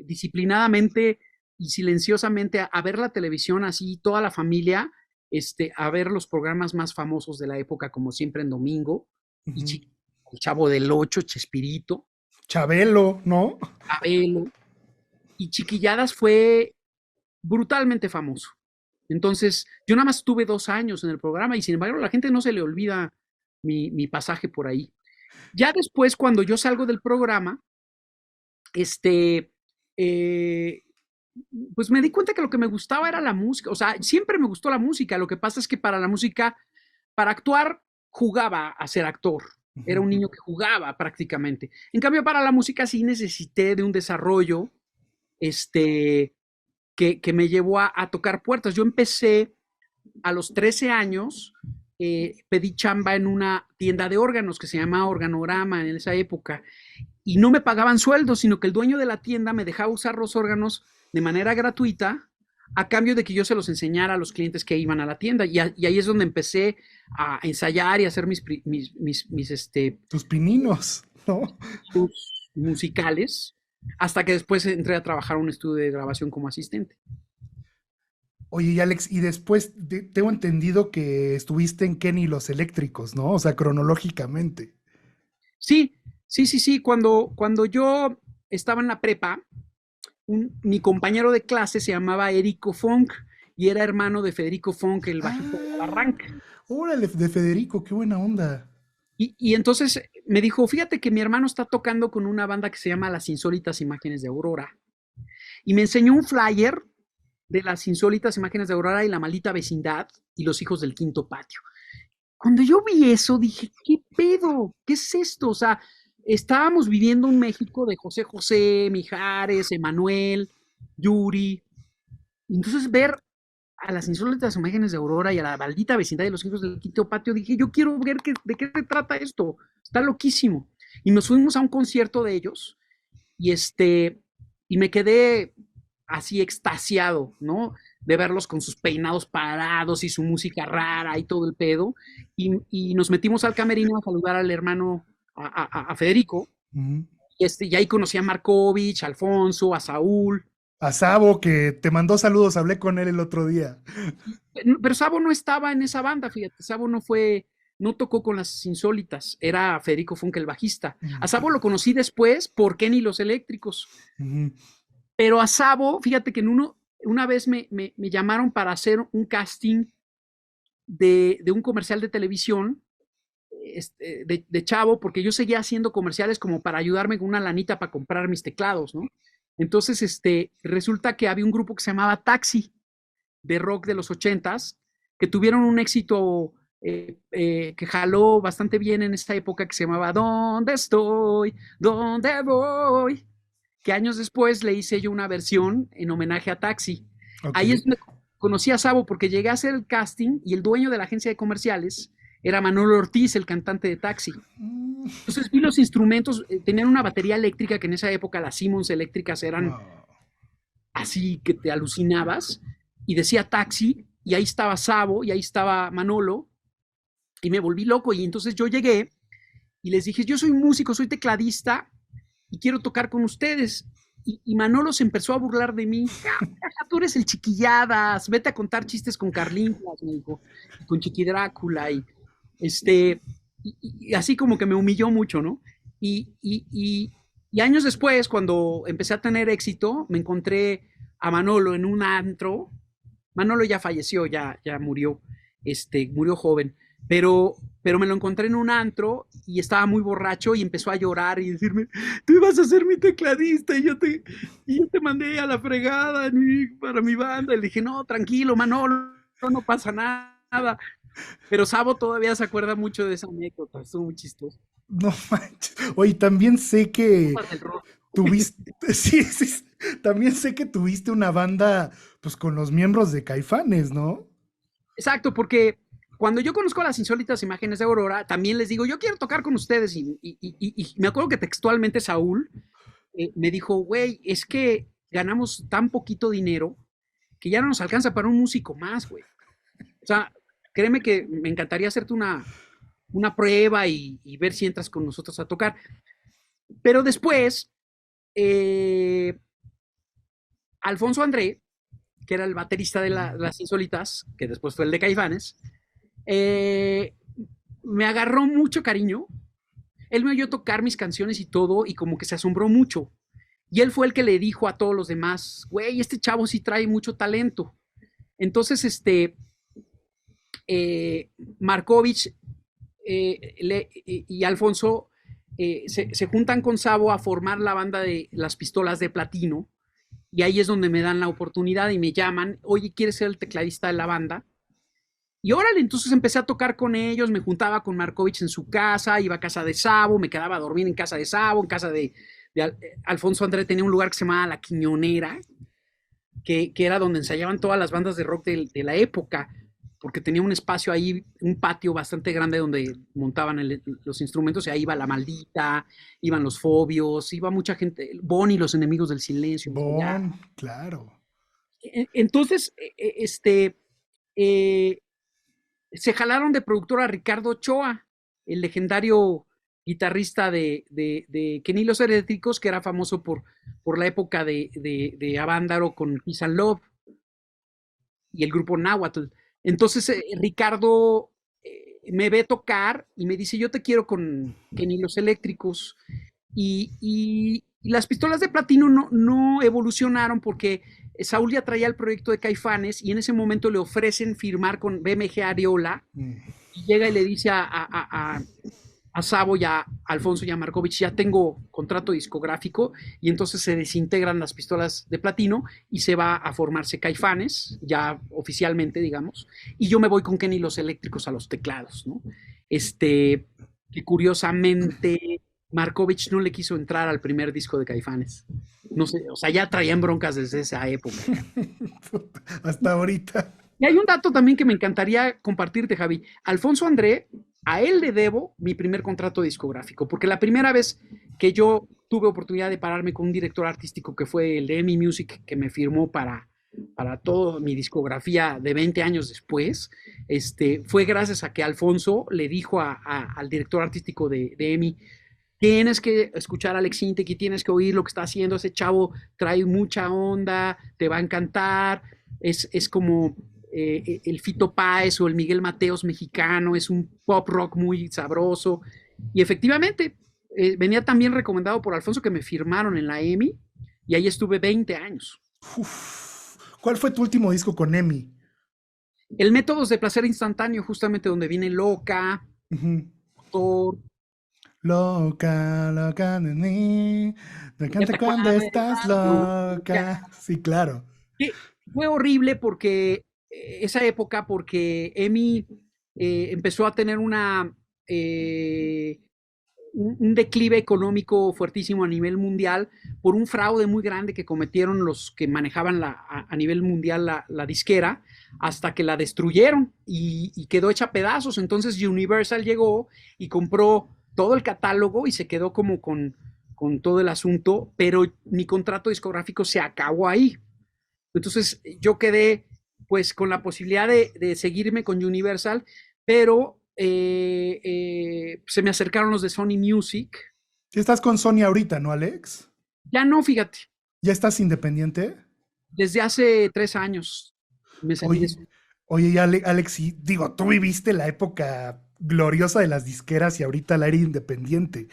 disciplinadamente y silenciosamente a ver la televisión, así toda la familia, a ver los programas más famosos de la época, como Siempre en Domingo, y El Chavo del Ocho, Chespirito, Chabelo, ¿no? Abelo, y Chiquilladas fue brutalmente famoso. Entonces, yo nada más tuve 2 años en el programa, y sin embargo a la gente no se le olvida mi pasaje por ahí. Ya después, cuando yo salgo del programa, eh, pues me di cuenta que lo que me gustaba era la música. O sea, siempre me gustó la música. Lo que pasa es que para la música, para actuar jugaba a ser actor. Era un Ujú. niño que jugaba prácticamente. En cambio, para la música sí necesité de un desarrollo este, que me llevó a tocar puertas. Yo empecé a los 13 años, pedí chamba en una tienda de órganos que se llamaba Organograma en esa época, y no me pagaban sueldo, sino que el dueño de la tienda me dejaba usar los órganos de manera gratuita a cambio de que yo se los enseñara a los clientes que iban a la tienda. Y ahí es donde empecé a ensayar y a hacer Tus pininos, ¿no? musicales, hasta que después entré a trabajar en un estudio de grabación como asistente. Oye, y Alex, y después tengo entendido que estuviste en Kenny los Eléctricos, ¿no? O sea, cronológicamente. Sí, sí, sí, sí. Cuando yo estaba en la prepa, mi compañero de clase se llamaba Erico Funk y era hermano de Federico Funk, el bajista de la Ah, Barranca. órale, de Federico, qué buena onda. Y entonces me dijo, fíjate que mi hermano está tocando con una banda que se llama Las Insólitas Imágenes de Aurora. Y me enseñó un flyer de Las Insólitas Imágenes de Aurora y La Maldita Vecindad y Los Hijos del Quinto Patio. Cuando yo vi eso, dije, ¿qué pedo? ¿Qué es esto? O sea, estábamos viviendo un México de José José, Mijares, Emanuel, Yuri. Entonces ver a Las Insólitas Imágenes de Aurora y a La Maldita Vecindad de Los Hijos del Quinto Patio, dije, yo quiero ver de qué se trata esto. Está loquísimo. Y nos fuimos a un concierto de ellos y y me quedé así extasiado, ¿no? De verlos con sus peinados parados y su música rara y todo el pedo. Y nos metimos al camerino a saludar al hermano, a Federico. Ujú. Y ahí conocí a Markovich, a Alfonso, a Saúl. A Sabo, que te mandó saludos, hablé con él el otro día. Pero Sabo no estaba en esa banda, fíjate. Sabo no fue, no tocó con las Insólitas. Era Federico Funk, el bajista. A Sabo lo conocí después por Kenny los Eléctricos. Ujú. Pero a Sabo, fíjate que una vez me llamaron para hacer un casting de un comercial de televisión de chavo, porque yo seguía haciendo comerciales como para ayudarme con una lanita para comprar mis teclados, ¿no? Entonces, resulta que había un grupo que se llamaba Taxi, de rock de los 80s, que tuvieron un éxito que jaló bastante bien en esta época, que se llamaba ¿Dónde estoy? ¿Dónde voy? Que años después le hice yo una versión en homenaje a Taxi. Ok. Ahí es donde conocí a Sabo porque llegué a hacer el casting y el dueño de la agencia de comerciales era Manolo Ortiz, el cantante de Taxi. Mm, Entonces vi los instrumentos, tenían una batería eléctrica que en esa época las Siemens eléctricas eran wow. así que te alucinabas y decía Taxi y ahí estaba Sabo y ahí estaba Manolo y me volví loco y entonces yo llegué y les dije, yo soy músico, soy tecladista y quiero tocar con ustedes. Y Manolo se empezó a burlar de mí. Tú eres el chiquilladas, vete a contar chistes con Carlitos, me dijo, con Chiqui Drácula. Este, y así como que me humilló mucho, ¿no? Y, y, y, y años después, cuando empecé a tener éxito, me encontré a Manolo en un antro. Manolo ya falleció, ya murió, murió joven, pero me lo encontré en un antro y estaba muy borracho y empezó a llorar y decirme, tú ibas a ser mi tecladista y yo te mandé a la fregada para mi banda. Y le dije, no, tranquilo, Manolo, no pasa nada. Pero Sabo todavía se acuerda mucho de esa anécdota, estuvo muy chistoso. No manches. Oye, también sé que Del rock. tuviste, sí, sí, sí, también sé que tuviste una banda, pues con los miembros de Caifanes, ¿no? Exacto, porque cuando yo conozco las insólitas imágenes de Aurora, también les digo, yo quiero tocar con ustedes. Y me acuerdo que textualmente Saúl me dijo, güey, es que ganamos tan poquito dinero que ya no nos alcanza para un músico más, güey. O sea, créeme que me encantaría hacerte una prueba y ver si entras con nosotros a tocar. Pero después, eh, Alfonso André, que era el baterista de las Insólitas, que después fue el de Caifanes, eh, me agarró mucho cariño. Él me oyó tocar mis canciones y todo, y como que se asombró mucho. Y él fue el que le dijo a todos los demás, güey, este chavo sí trae mucho talento. Entonces, Markovich y Alfonso se juntan con Sabo a formar la banda de las Pistolas de Platino, y ahí es donde me dan la oportunidad y me llaman, oye, ¿quieres ser el tecladista de la banda? Y órale, entonces empecé a tocar con ellos, me juntaba con Markovich en su casa, iba a casa de Sabo, me quedaba a dormir en casa de Sabo, en casa de Alfonso André tenía un lugar que se llamaba La Quiñonera, que era donde ensayaban todas las bandas de rock de la época, porque tenía un espacio ahí, un patio bastante grande donde montaban los instrumentos, y ahí iba La Maldita, iban los Fobios, iba mucha gente, Bonnie, los Enemigos del Silencio, Bon, claro. entonces, eh, se jalaron de productor a Ricardo Ochoa, el legendario guitarrista de Kenny Los Eléctricos, que era famoso por la época de Avándaro con Peace and Love y el grupo Nahuatl. Entonces, Ricardo me ve tocar y me dice, yo te quiero con Kenny Los Eléctricos. Y las pistolas de platino no evolucionaron porque Saúl ya traía el proyecto de Caifanes y en ese momento le ofrecen firmar con BMG Ariola y llega y le dice a Sabo y a Alfonso y a Markovich, ya tengo contrato discográfico, y entonces se desintegran las pistolas de platino y se va a formarse Caifanes, ya oficialmente, digamos, y yo me voy con Kenny Los Eléctricos a los teclados, ¿no? Que curiosamente Markovich no le quiso entrar al primer disco de Caifanes. No sé, o sea, ya traían broncas desde esa época. Hasta ahorita. Y hay un dato también que me encantaría compartirte, Javi. Alfonso André, a él le debo mi primer contrato discográfico, porque la primera vez que yo tuve oportunidad de pararme con un director artístico, que fue el de EMI Music, que me firmó para toda mi discografía de 20 años después, fue gracias a que Alfonso le dijo al director artístico de EMI, tienes que escuchar a Alex Intec y tienes que oír lo que está haciendo ese chavo, trae mucha onda, te va a encantar, es como el Fito Páez o el Miguel Mateos mexicano, es un pop rock muy sabroso. Y efectivamente, venía también recomendado por Alfonso, que me firmaron en la EMI, y ahí estuve 20 años. Uf. ¿Cuál fue tu último disco con Emi? El Métodos de Placer Instantáneo, justamente donde viene Loca, Motor. Loca, loca de mí. Me encanta cuando estás loca. Sí, claro. Fue horrible porque esa época, porque Emi empezó a tener un declive económico fuertísimo a nivel mundial por un fraude muy grande que cometieron los que manejaban a nivel mundial la disquera, hasta que la destruyeron y quedó hecha pedazos. Entonces Universal llegó y compró todo el catálogo y se quedó como con todo el asunto, pero mi contrato discográfico se acabó ahí. Entonces yo quedé pues con la posibilidad de seguirme con Universal, pero se me acercaron los de Sony Music. Sí, estás con Sony ahorita, ¿no, Alex? Ya no, fíjate, ¿Ya estás independiente? desde hace 3 años me salí de Oye, Sony. oye, y Alex, y digo, tú viviste la época gloriosa de las disqueras y ahorita la era independiente.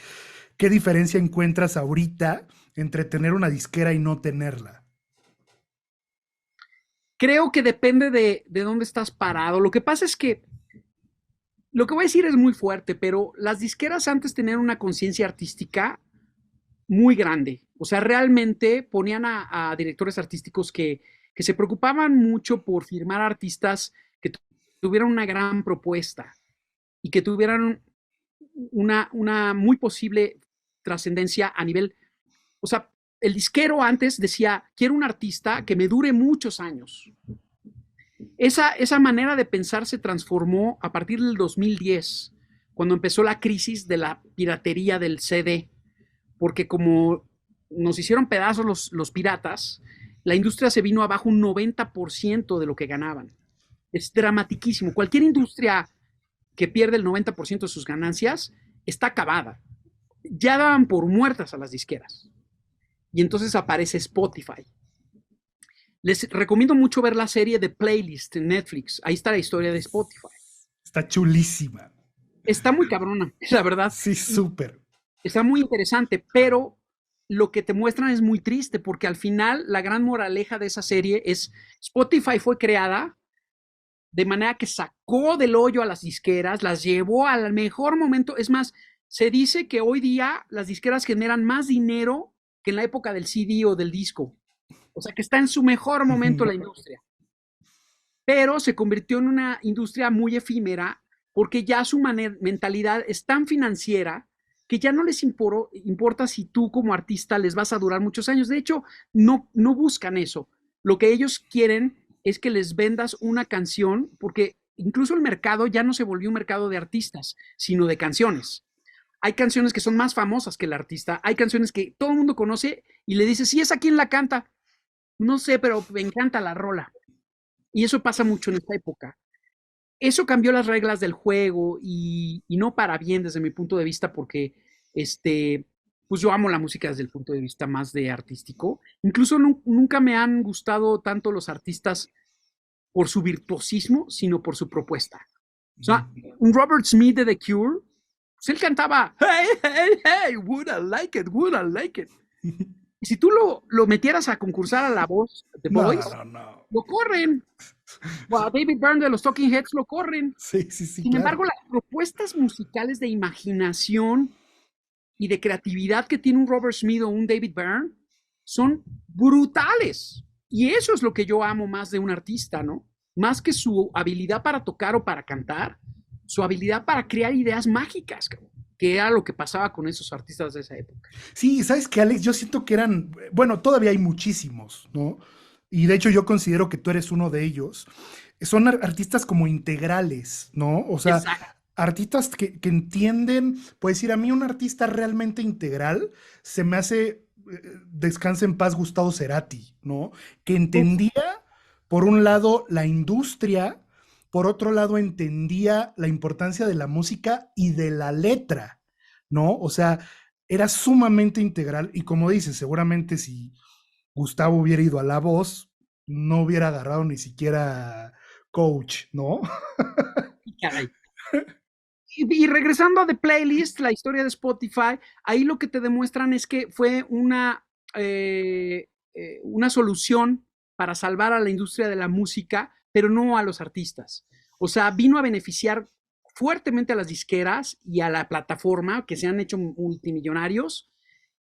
¿Qué diferencia encuentras ahorita entre tener una disquera y no tenerla? Creo que depende de dónde estás parado. Lo que pasa es que lo que voy a decir es muy fuerte, pero las disqueras antes tenían una conciencia artística muy grande. O sea, realmente ponían a directores artísticos que se preocupaban mucho por firmar artistas que tuvieran una gran propuesta y que tuvieran una muy posible trascendencia a nivel, o sea, el disquero antes decía, quiero un artista que me dure muchos años. Esa manera de pensar se transformó a partir del 2010, cuando empezó la crisis de la piratería del CD, porque como nos hicieron pedazos los piratas, la industria se vino abajo un 90% de lo que ganaban. Es dramatiquísimo. Cualquier industria que pierde el 90% de sus ganancias está acabada. Ya daban por muertas a las disqueras. Y entonces aparece Spotify. Les recomiendo mucho ver la serie de Playlist en Netflix. Ahí está la historia de Spotify. Está chulísima. Está muy cabrona, la verdad. Sí, súper. Está muy interesante, pero lo que te muestran es muy triste, porque al final la gran moraleja de esa serie es Spotify fue creada de manera que sacó del hoyo a las disqueras, las llevó al mejor momento. Es más, se dice que hoy día las disqueras generan más dinero que en la época del CD o del disco. O sea, que está en su mejor momento la industria. pero se convirtió en una industria muy efímera porque ya su mentalidad es tan financiera que ya no les importa si tú como artista les vas a durar muchos años. De hecho, no buscan eso. Lo que ellos quieren es que les vendas una canción, porque incluso el mercado ya no se volvió un mercado de artistas, sino de canciones. Hay canciones que son más famosas que el artista, hay canciones que todo el mundo conoce y le dice, sí, es a quien la canta. No sé, pero me encanta la rola. Y eso pasa mucho en esta época. Eso cambió las reglas del juego y no para bien desde mi punto de vista porque pues yo amo la música desde el punto de vista más de artístico. Incluso nunca me han gustado tanto los artistas por su virtuosismo, sino por su propuesta. O sea, un Robert Smith de The Cure, pues él cantaba, hey, hey, hey, would I like it, would I like it. Y si tú lo metieras a concursar a La Voz, The Voice, No. lo corren. O a David Byrne de los Talking Heads lo corren. Sí, Sin claro. embargo, las propuestas musicales de imaginación y de creatividad que tiene un Robert Smith o un David Byrne son brutales. Y eso es lo que yo amo más de un artista, ¿no? Más que su habilidad para tocar o para cantar, su habilidad para crear ideas mágicas, que era lo que pasaba con esos artistas de esa época. Sí, ¿sabes qué, Alex? Yo siento que eran, bueno, todavía hay muchísimos, ¿no? Y de hecho yo considero que tú eres uno de ellos. Son artistas como integrales, ¿no? O sea, Exacto. artistas que entienden, puedes decir, a mí un artista realmente integral se me hace, descansa en paz Gustavo Cerati, ¿no? Que entendía, por un lado, la industria, por otro lado, entendía la importancia de la música y de la letra, ¿no? O sea, era sumamente integral y como dices, seguramente si Gustavo hubiera ido a La Voz, no hubiera agarrado ni siquiera coach, ¿no? Caray. Y regresando a The Playlist, la historia de Spotify, ahí lo que te demuestran es que fue una solución para salvar a la industria de la música, pero no a los artistas. O sea, vino a beneficiar fuertemente a las disqueras y a la plataforma, que se han hecho multimillonarios,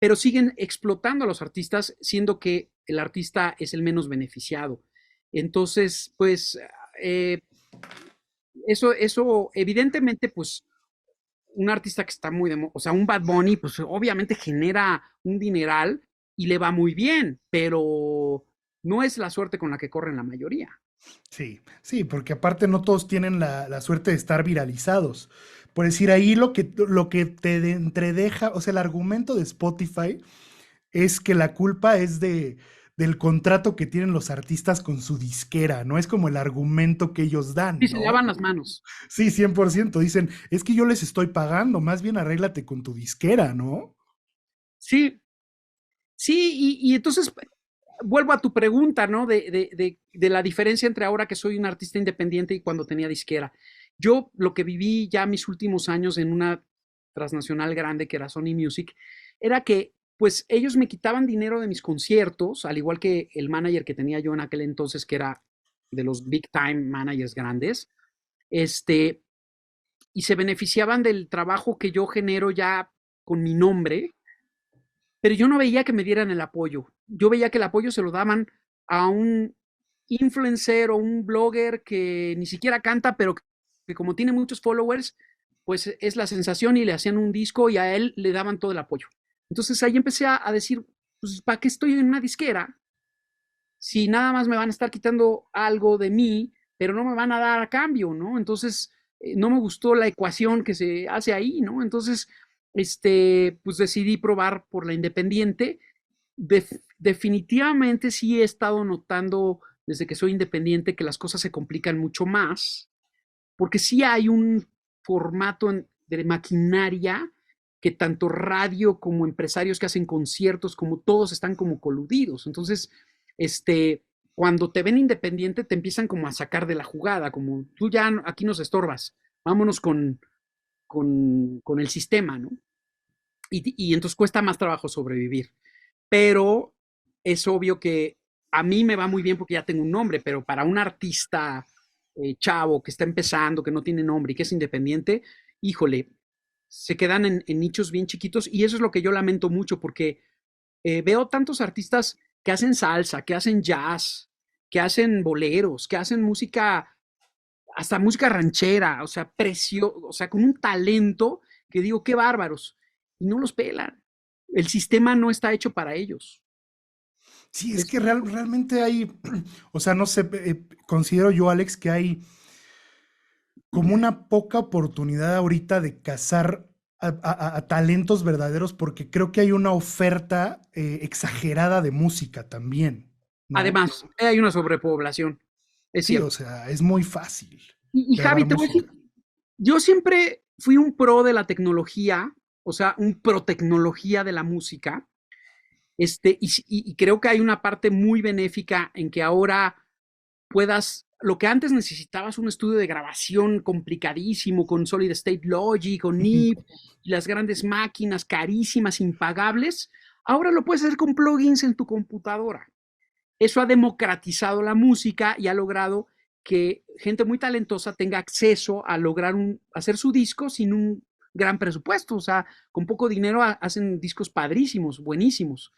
pero siguen explotando a los artistas, siendo que el artista es el menos beneficiado. Entonces, pues, eso evidentemente, pues, un artista que está muy o sea, un Bad Bunny, pues obviamente genera un dineral y le va muy bien, pero no es la suerte con la que corren la mayoría. Sí, sí, porque aparte no todos tienen la suerte de estar viralizados. Por decir, ahí lo que te entredeja, o sea, el argumento de Spotify es que la culpa es del contrato que tienen los artistas con su disquera, ¿no? Es como el argumento que ellos dan, Y se ¿no? lavan las manos. Sí, 100%. Dicen, es que yo les estoy pagando, más bien arréglate con tu disquera, ¿no? Sí, sí, y entonces vuelvo a tu pregunta, ¿no? De la diferencia entre ahora que soy un artista independiente y cuando tenía disquera. Yo lo que viví ya mis últimos años en una transnacional grande que era Sony Music, era que pues ellos me quitaban dinero de mis conciertos, al igual que el manager que tenía yo en aquel entonces, que era de los big time managers grandes, y se beneficiaban del trabajo que yo genero ya con mi nombre, pero yo no veía que me dieran el apoyo. Yo veía que el apoyo se lo daban a un influencer o un blogger que ni siquiera canta, pero que como tiene muchos followers, pues es la sensación y le hacían un disco y a él le daban todo el apoyo. Entonces ahí empecé a decir, pues ¿para qué estoy en una disquera? Si nada más me van a estar quitando algo de mí, pero no me van a dar a cambio, ¿no? Entonces no me gustó la ecuación que se hace ahí, ¿no? Entonces, pues decidí probar por la independiente. Definitivamente sí he estado notando desde que soy independiente que las cosas se complican mucho más, porque sí hay un formato de maquinaria que tanto radio como empresarios que hacen conciertos, como todos están como coludidos. Entonces, cuando te ven independiente, te empiezan como a sacar de la jugada, como tú ya aquí nos estorbas, vámonos con el sistema, ¿no? Y entonces cuesta más trabajo sobrevivir. Pero es obvio que a mí me va muy bien porque ya tengo un nombre, pero para un artista chavo que está empezando, que no tiene nombre y que es independiente, híjole, se quedan en nichos bien chiquitos y eso es lo que yo lamento mucho porque veo tantos artistas que hacen salsa, que hacen jazz, que hacen boleros, que hacen música, hasta música ranchera, o sea, o sea, con un talento que digo, qué bárbaros, y no los pelan. El sistema no está hecho para ellos. Sí, es Es, que realmente hay, o sea, no sé, considero yo, Alex, que hay como una poca oportunidad ahorita de cazar a talentos verdaderos, porque creo que hay una oferta exagerada de música también, ¿no? además, hay una sobrepoblación, es Sí, o cierto. sea, es muy fácil Y grabar Javi, te voy a música. decir, yo siempre fui un pro de la tecnología, o sea, un pro tecnología de la música. Y creo que hay una parte muy benéfica en que ahora puedas, lo que antes necesitabas un estudio de grabación complicadísimo con Solid State Logic, con NIP, y las grandes máquinas carísimas, impagables, ahora lo puedes hacer con plugins en tu computadora. Eso ha democratizado la música y ha logrado que gente muy talentosa tenga acceso a lograr hacer su disco sin un gran presupuesto, o sea, con poco dinero hacen discos padrísimos, buenísimos.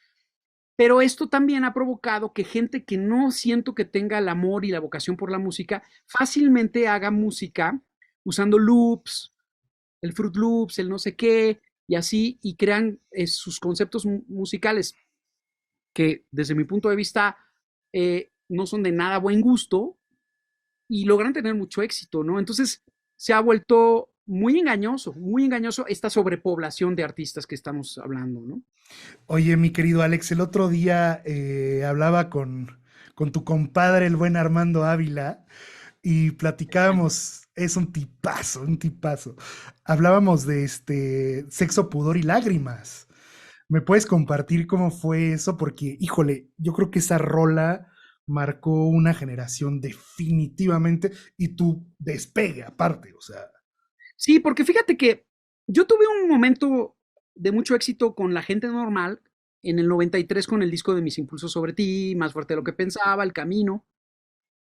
Pero esto también ha provocado que gente que no siento que tenga el amor y la vocación por la música, fácilmente haga música usando loops, el Fruit Loops, el no sé qué, y así, y crean sus conceptos musicales que desde mi punto de vista no son de nada buen gusto y logran tener mucho éxito, ¿no? Entonces se ha vuelto muy engañoso esta sobrepoblación de artistas que estamos hablando, ¿no? Oye, mi querido Alex, el otro día hablaba con tu compadre, el buen Armando Ávila, y platicábamos, es un tipazo, un tipazo. Hablábamos de sexo, pudor y lágrimas. ¿Me puedes compartir cómo fue eso? Porque, híjole, yo creo que esa rola marcó una generación definitivamente y tu despegue aparte, o sea. Sí, porque fíjate que yo tuve un momento de mucho éxito con la gente normal en el 93 con el disco de Mis Impulsos sobre ti, Más fuerte de lo que pensaba, El Camino.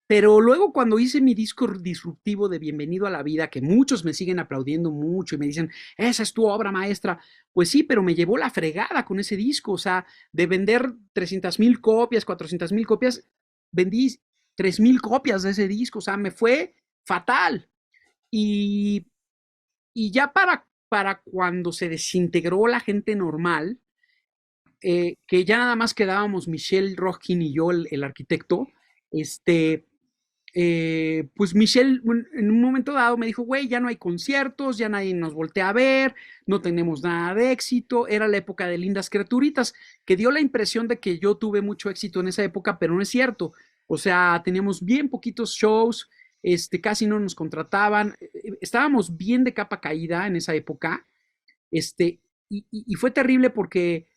Pero luego cuando hice mi disco disruptivo de Bienvenido a la Vida, que muchos me siguen aplaudiendo mucho y me dicen, esa es tu obra maestra, pues sí, pero me llevó la fregada con ese disco, o sea, de vender 300,000 copias, 400,000 copias, vendí 3,000 copias de ese disco, o sea, me fue fatal. Y, y ya para cuando se desintegró la gente normal, que ya nada más quedábamos Michelle Roskin y yo, el arquitecto, este, pues Michelle en un momento dado me dijo, güey, ya no hay conciertos, ya nadie nos voltea a ver, no tenemos nada de éxito, era la época de Lindas Criaturitas, que dio la impresión de que yo tuve mucho éxito en esa época, pero no es cierto. O sea, teníamos bien poquitos shows, casi no nos contrataban, estábamos bien de capa caída en esa época, este, y fue terrible porque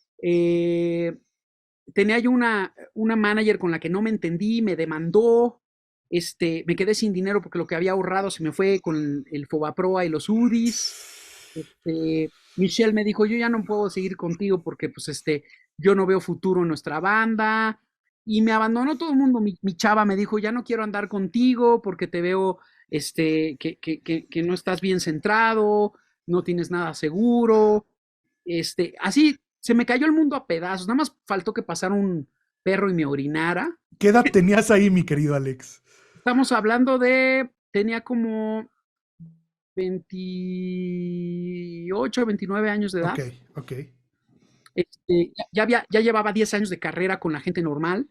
tenía yo una manager con la que no me entendí, me demandó, me quedé sin dinero porque lo que había ahorrado se me fue con el Fobaproa y los UDIs. Michelle me dijo, yo ya no puedo seguir contigo porque pues yo no veo futuro en nuestra banda. Y me abandonó todo el mundo. Mi chava me dijo, ya no quiero andar contigo porque te veo que no estás bien centrado, no tienes nada seguro. Así se me cayó el mundo a pedazos. Nada más faltó que pasara un perro y me orinara. ¿Qué edad tenías ahí, mi querido Alex? Estamos hablando tenía como 28, 29 años de Ok, edad. ok. Ya llevaba 10 años de carrera con la gente normal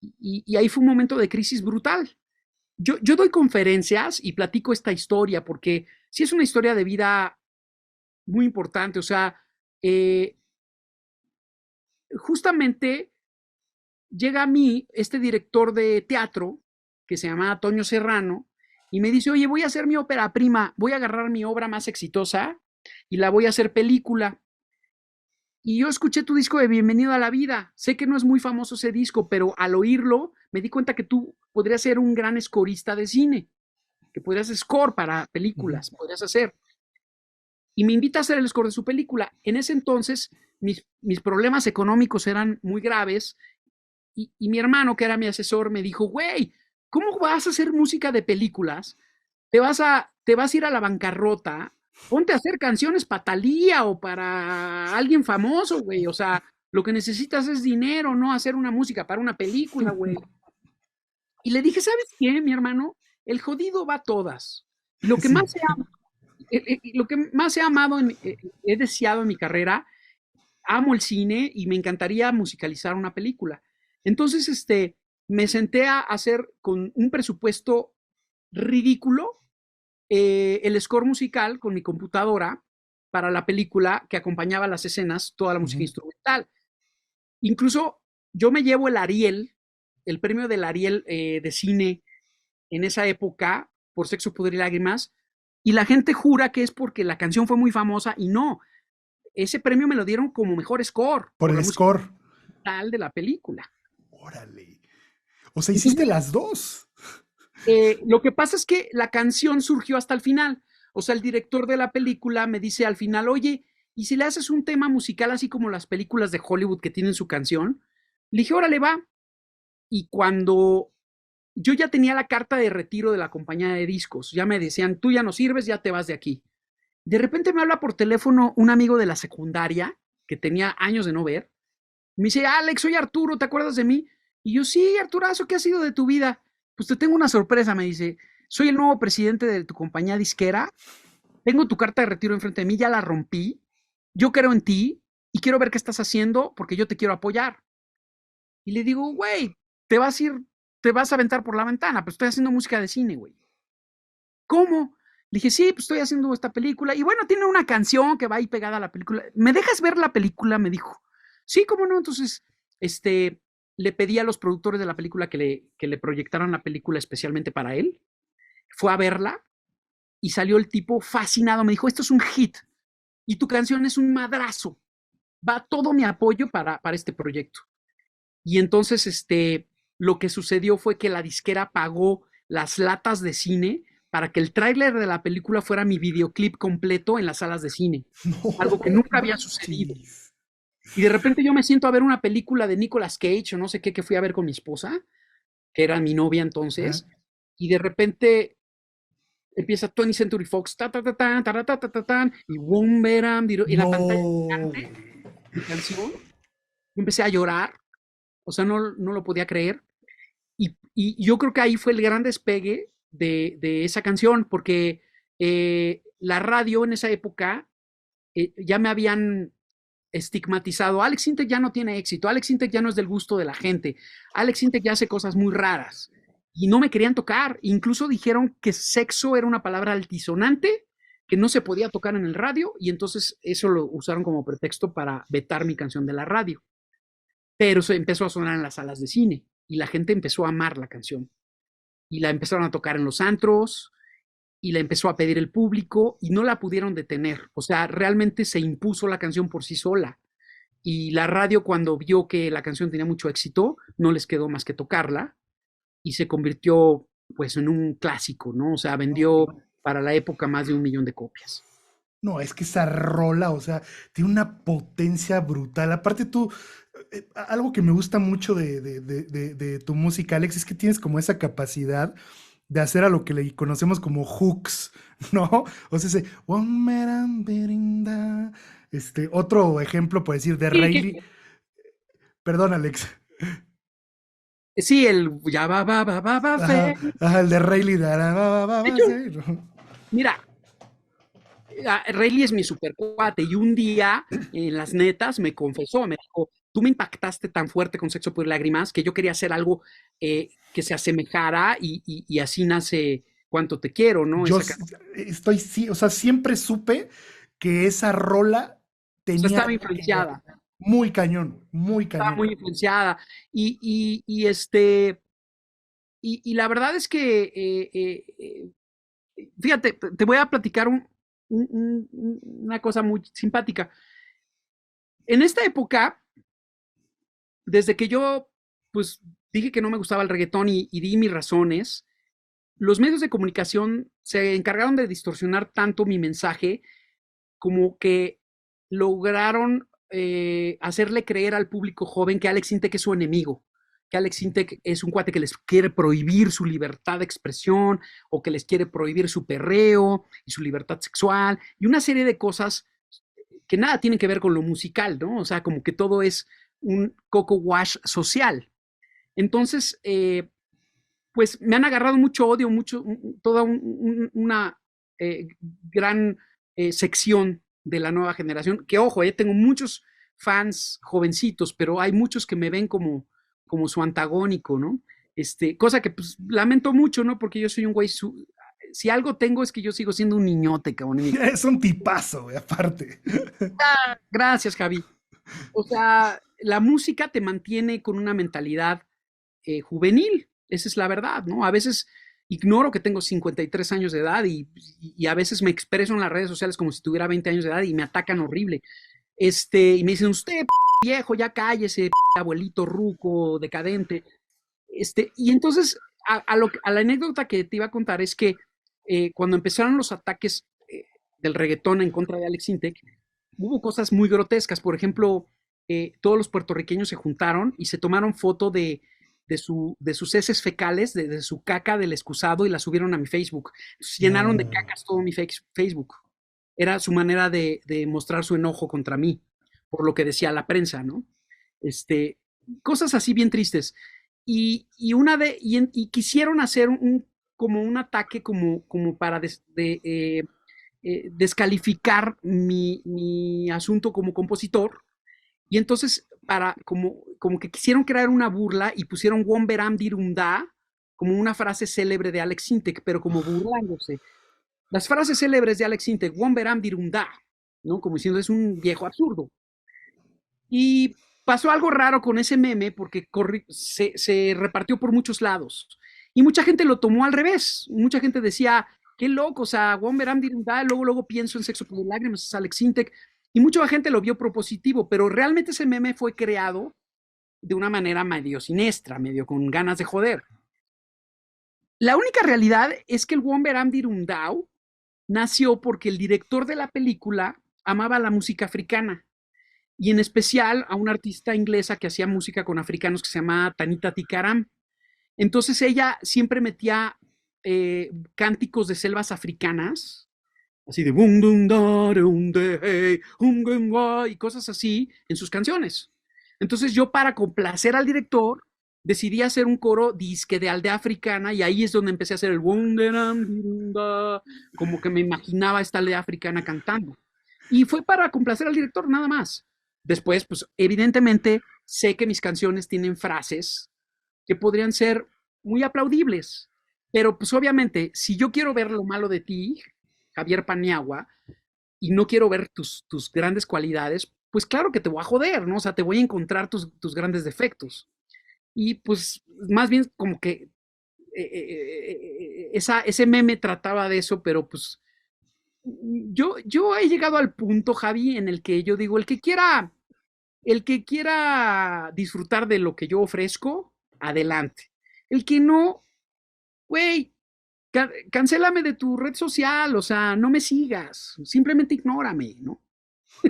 y ahí fue un momento de crisis brutal. Yo doy conferencias y platico esta historia porque sí es una historia de vida muy importante. O sea, eh, justamente llega a mí este director de teatro que se llama Toño Serrano y me dice, oye, voy a hacer mi ópera prima, voy a agarrar mi obra más exitosa y la voy a hacer película. Y yo escuché tu disco de Bienvenido a la Vida. Sé que no es muy famoso ese disco, pero al oírlo me di cuenta que tú podrías ser un gran scorista de cine, que podrías score para Ujú. películas, podrías hacer. Y me invita a hacer el score de su película. En ese entonces mis problemas económicos eran muy graves y mi hermano, que era mi asesor, me dijo, güey, ¿cómo vas a hacer música de películas? Te vas a ir a la bancarrota, ponte a hacer canciones para Thalía o para alguien famoso, güey. O sea, lo que necesitas es dinero, no hacer una música para una película, güey. Y le dije, ¿sabes qué, mi hermano? El jodido va a todas. Y lo que Sí. más lo que más he amado, he deseado en mi carrera, amo el cine y me encantaría musicalizar una película. Entonces, me senté a hacer con un presupuesto ridículo el score musical con mi computadora para la película que acompañaba las escenas, toda la música Ujú. instrumental. Incluso yo me llevo el Ariel, el premio del Ariel de cine en esa época por Sexo, Poder y Lágrimas, y la gente jura que es porque la canción fue muy famosa y no, ese premio me lo dieron como mejor score Por por la el música score. tal de la película. Órale. O sea, hiciste Entonces, las dos. lo que pasa es que la canción surgió hasta el final. O sea, el director de la película me dice al final, oye, ¿y si le haces un tema musical así como las películas de Hollywood que tienen su canción? Le dije, órale, va. Y cuando yo ya tenía la carta de retiro de la compañía de discos, ya me decían, tú ya no sirves, ya te vas de aquí. De repente me habla por teléfono un amigo de la secundaria que tenía años de no ver. Me dice, Alex, soy Arturo, ¿te acuerdas de mí? Y yo, sí, Arturazo, ¿qué ha sido de tu vida? Pues te tengo una sorpresa, me dice, soy el nuevo presidente de tu compañía disquera, tengo tu carta de retiro enfrente de mí, ya la rompí, yo creo en ti y quiero ver qué estás haciendo porque yo te quiero apoyar. Y le digo, güey, te vas a ir, te vas a aventar por la ventana, pero estoy haciendo música de cine, güey. ¿Cómo? Le dije, sí, pues estoy haciendo esta película. Y bueno, tiene una canción que va ahí pegada a la película. ¿Me dejas ver la película? Me dijo. Sí, cómo no. Entonces, le pedí a los productores de la película que le proyectaran la película especialmente para él. Fue a verla y salió el tipo fascinado. Me dijo, esto es un hit y tu canción es un madrazo. Va todo mi apoyo para este proyecto. Y entonces, lo que sucedió fue que la disquera pagó las latas de cine para que el tráiler de la película fuera mi videoclip completo en las salas de cine, algo que No nunca había sucedido. manches. Y de repente yo me siento a ver una película de Nicolas Cage o no sé qué que fui a ver con mi esposa, que era mi novia Ajá. entonces, y de repente empieza 20th Century Fox, ta, ta, ta, ta, ta, ta, ta, ta, ta, y boom, beram, y la pantalla No, gigante, güey. mi canción, y empecé a llorar, o sea, no lo podía creer. Y yo creo que ahí fue el gran despegue de esa canción, porque la radio en esa época ya me habían estigmatizado. Alex Intec ya no tiene éxito, Alex Intec ya no es del gusto de la gente, Alex Intec ya hace cosas muy raras. Y no me querían tocar. Incluso dijeron que sexo era una palabra altisonante, que no se podía tocar en el radio, y entonces eso lo usaron como pretexto para vetar mi canción de la radio. Pero se empezó a sonar en las salas de cine y la gente empezó a amar la canción y la empezaron a tocar en los antros y la empezó a pedir el público y no la pudieron detener. O sea, realmente se impuso la canción por sí sola. Y la radio cuando vio que la canción tenía mucho éxito, no les quedó más que tocarla y se convirtió pues en un clásico, ¿no? O sea, vendió para la época más de 1 millón de copias. No, es que esa rola, o sea, tiene una potencia brutal. Aparte tú, algo que me gusta mucho de tu música, Alex, es que tienes como esa capacidad de hacer a lo que le conocemos como hooks, ¿no? O sea, ese "One man berinda", otro ejemplo, por decir, de Sí, que, Rayleigh. Perdón, Alex. sí el ya va, Ajá, fe. ajá, el de Rayleigh de De hecho, sí, ¿no? mira, Rayleigh es mi super cuate y un día en las netas me confesó, me dijo, tú me impactaste tan fuerte con Sexo por Lágrimas que yo quería hacer algo que se asemejara y así nace Cuánto te quiero, ¿no? Yo Esa canción. estoy, sí, o sea, siempre supe que esa rola O sea, tenía estaba algo que ver. influenciada, Muy cañón, muy estaba muy cañón. influenciada. Y, y, y y la verdad es que, fíjate, te voy a platicar una cosa muy simpática. En esta época, desde que yo, pues, dije que no me gustaba el reggaetón y di mis razones, los medios de comunicación se encargaron de distorsionar tanto mi mensaje como que lograron hacerle creer al público joven que Alex Intec es su enemigo, que Alex Intec es un cuate que les quiere prohibir su libertad de expresión o que les quiere prohibir su perreo y su libertad sexual y una serie de cosas que nada tienen que ver con lo musical, ¿no? O sea, como que todo es un coco wash social. Entonces, pues me han agarrado mucho odio, toda una gran sección de la nueva generación, que ojo, tengo muchos fans jovencitos, pero hay muchos que me ven como su antagónico, ¿no? Cosa que pues lamento mucho, ¿no? Porque yo soy un güey, si algo tengo es que yo sigo siendo un niñote, cabrón. Es un tipazo, güey, aparte. Gracias, Javi. O sea, la música te mantiene con una mentalidad juvenil, esa es la verdad, ¿no? A veces ignoro que tengo 53 años de edad y a veces me expreso en las redes sociales como si tuviera 20 años de edad y me atacan horrible. Y me dicen, usted, viejo, ya cállese, abuelito ruco, decadente. Y entonces, a la anécdota que te iba a contar es que cuando empezaron los ataques del reggaetón en contra de Alex Intec, hubo cosas muy grotescas. Por ejemplo, todos los puertorriqueños se juntaron y se tomaron foto de sus heces fecales, de su caca del excusado y la subieron a mi Facebook. Llenaron de No. cacas todo mi Facebook. Era su manera de mostrar su enojo contra mí, por lo que decía la prensa, ¿no? Cosas así bien tristes. Y quisieron hacer como un ataque como para descalificar mi asunto como compositor. Y entonces, como que quisieron crear una burla y pusieron Womberam Dirunda como una frase célebre de Alex Intec, pero como burlándose. Las frases célebres de Alex Intec, Womberam Dirunda, ¿no? Como diciendo, es un viejo absurdo. Y pasó algo raro con ese meme porque se repartió por muchos lados. Y mucha gente lo tomó al revés. Mucha gente decía, qué loco, o sea, Womberam Dirunda, luego pienso en Sexo por Lágrimas, es Alex Intec. Y mucha gente lo vio propositivo, pero realmente ese meme fue creado de una manera medio siniestra, medio con ganas de joder. La única realidad es que el Womberam Dirundau nació porque el director de la película amaba la música africana y en especial a una artista inglesa que hacía música con africanos que se llama Tanita Tikaram. Entonces ella siempre metía cánticos de selvas africanas, así de bum dum da dum de hey y cosas así en sus canciones. Entonces yo para complacer al director decidí hacer un coro disque de aldea africana y ahí es donde empecé a hacer el como que me imaginaba esta aldea africana cantando. Y fue para complacer al director nada más. Después, pues evidentemente sé que mis canciones tienen frases que podrían ser muy aplaudibles, pero pues obviamente si yo quiero ver lo malo de ti, Javier Paniagua, y no quiero ver tus grandes cualidades, pues claro que te voy a joder, ¿no? O sea, te voy a encontrar tus grandes defectos. Y pues más bien como que ese meme trataba de eso, pero pues yo he llegado al punto, Javi, en el que yo digo, el que quiera disfrutar de lo que yo ofrezco, adelante. El que no, güey, cancélame de tu red social, o sea, no me sigas, simplemente ignórame, ¿no?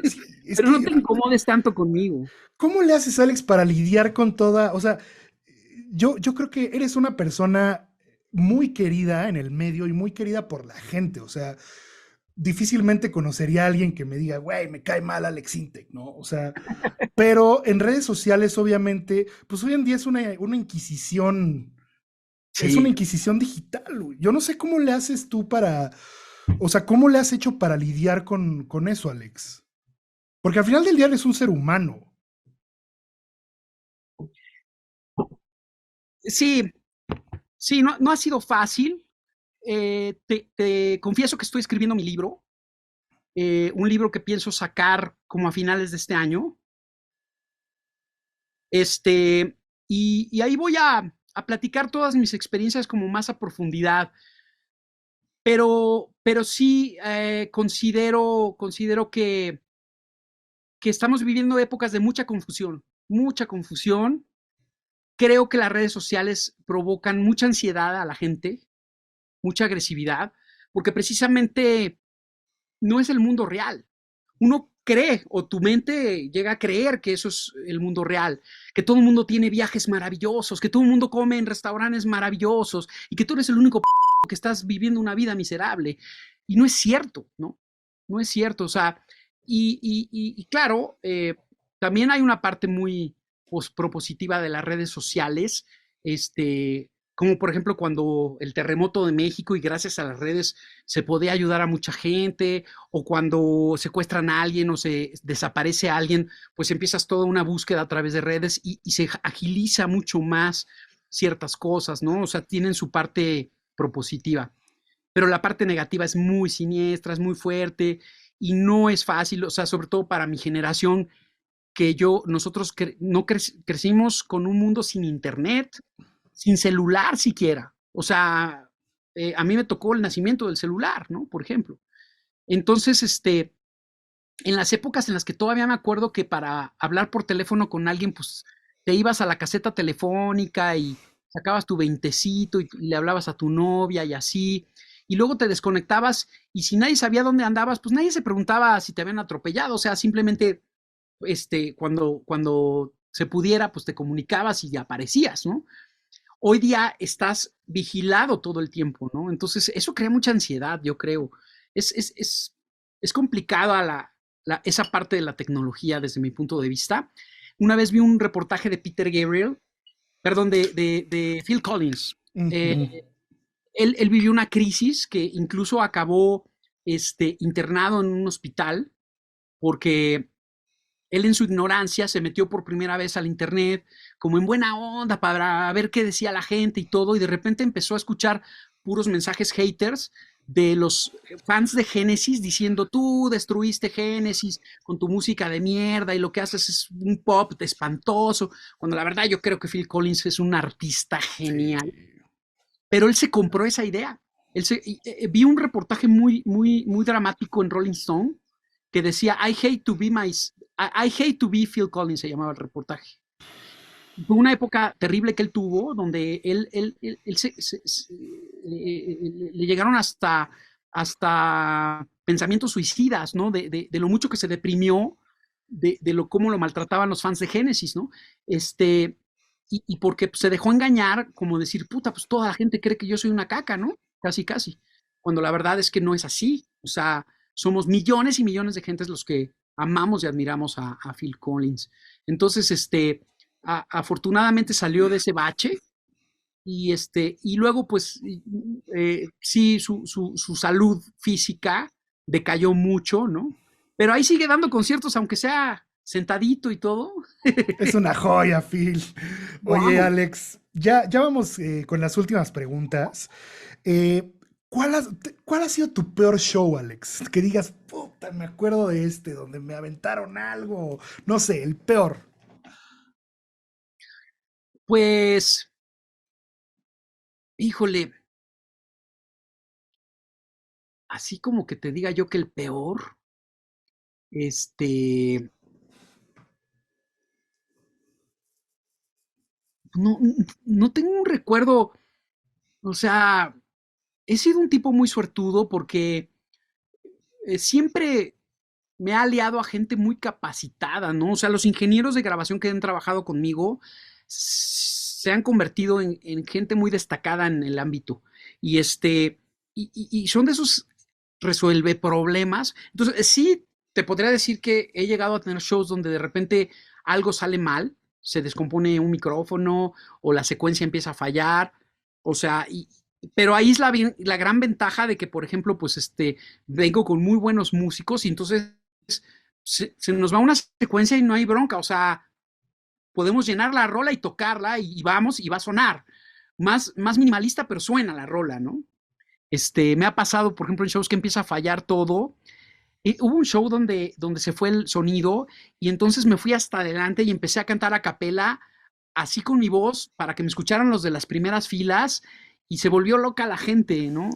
Sí, es Pero no que, te incomodes tanto conmigo. ¿cómo le haces, Alex, para lidiar con toda, o sea, yo creo que eres una persona muy querida en el medio y muy querida por la gente, o sea, difícilmente conocería a alguien que me diga, güey, me cae mal Alex Intec, ¿no? O sea, pero en redes sociales, obviamente, pues hoy en día es una Sí. inquisición digital, güey. Yo no sé cómo le haces tú para, o sea, cómo le has hecho para lidiar con eso, Alex. Porque al final del día eres un ser humano. Sí, sí, no ha sido fácil. Te confieso que estoy escribiendo mi libro, un libro que pienso sacar como a finales de este año. Y ahí voy a platicar todas mis experiencias como más a profundidad. Pero sí considero que estamos viviendo épocas de mucha confusión, mucha confusión. Creo que las redes sociales provocan mucha ansiedad a la gente, mucha agresividad, porque precisamente no es el mundo real. Uno cree o tu mente llega a creer que eso es el mundo real, que todo el mundo tiene viajes maravillosos, que todo el mundo come en restaurantes maravillosos y que tú eres el único que estás viviendo una vida miserable. Y no es cierto, ¿no? No es cierto. O sea, y claro, también hay una parte muy pues, propositiva de las redes sociales. como por ejemplo cuando el terremoto de México y gracias a las redes se podía ayudar a mucha gente, o cuando secuestran a alguien o se desaparece a alguien, pues empiezas toda una búsqueda a través de redes y se agiliza mucho más ciertas cosas, ¿no? O sea, tienen su parte propositiva, pero la parte negativa es muy siniestra, es muy fuerte y no es fácil, o sea, sobre todo para mi generación, que nosotros no crecimos con un mundo sin internet, sin celular siquiera. O sea, a mí me tocó el nacimiento del celular, ¿no? Por ejemplo. Entonces, en las épocas en las que todavía me acuerdo que para hablar por teléfono con alguien, pues te ibas a la caseta telefónica y sacabas tu veintecito y le hablabas a tu novia y así, y luego te desconectabas y si nadie sabía dónde andabas, pues nadie se preguntaba si te habían atropellado, o sea, simplemente cuando se pudiera, pues te comunicabas y aparecías, ¿no? Hoy día estás vigilado todo el tiempo, ¿no? Entonces, eso crea mucha ansiedad, yo creo. Es complicada esa parte de la tecnología desde mi punto de vista. Una vez vi un reportaje de Peter Gabriel, perdón, de Phil Collins. Ujú. Él vivió una crisis que incluso acabó internado en un hospital porque él en su ignorancia se metió por primera vez al internet como en buena onda para ver qué decía la gente y todo, y de repente empezó a escuchar puros mensajes haters de los fans de Génesis diciendo tú destruiste Génesis con tu música de mierda y lo que haces es un pop espantoso, cuando la verdad yo creo que Phil Collins es un artista genial, Sí. pero él se compró esa idea. Vi un reportaje muy dramático en Rolling Stone que decía I hate to be Phil Collins, se llamaba el reportaje. Fue una época terrible que él tuvo, donde él le llegaron hasta pensamientos suicidas, ¿no? De lo mucho que se deprimió, cómo lo maltrataban los fans de Génesis, ¿no? Y porque se dejó engañar, como decir, puta, pues toda la gente cree que yo soy una caca, ¿no? Casi, casi. Cuando la verdad es que no es así. O sea, somos millones y millones de gentes los que amamos y admiramos a Phil Collins. Entonces, afortunadamente salió de ese bache y luego pues sí, su salud física decayó mucho, ¿no? Pero ahí sigue dando conciertos, aunque sea sentadito y todo. Es una joya, Phil. Lo Oye, amo. Alex, ya vamos con las últimas preguntas. Eh, ¿cuál ha sido tu peor show, Alex? Que digas, puta, me acuerdo de donde me aventaron algo. No sé, el peor. Pues, híjole, así como que te diga yo que el peor, este, no, no tengo un recuerdo, o sea, he sido un tipo muy suertudo porque siempre me ha aliado a gente muy capacitada, ¿no? O sea, los ingenieros de grabación que han trabajado conmigo se han convertido en gente muy destacada en el ámbito. Y y son de esos resuelve problemas. Entonces, sí, te podría decir que he llegado a tener shows donde de repente algo sale mal, se descompone un micrófono o la secuencia empieza a fallar, o sea, pero ahí es la gran ventaja de que, por ejemplo, pues vengo con muy buenos músicos y entonces se nos va una secuencia y no hay bronca, o sea, podemos llenar la rola y tocarla y vamos y va a sonar. Más minimalista, pero suena la rola, ¿no? Me ha pasado, por ejemplo, en shows que empieza a fallar todo. Y hubo un show donde se fue el sonido y entonces me fui hasta adelante y empecé a cantar a capela, así con mi voz, para que me escucharan los de las primeras filas y se volvió loca la gente, ¿no?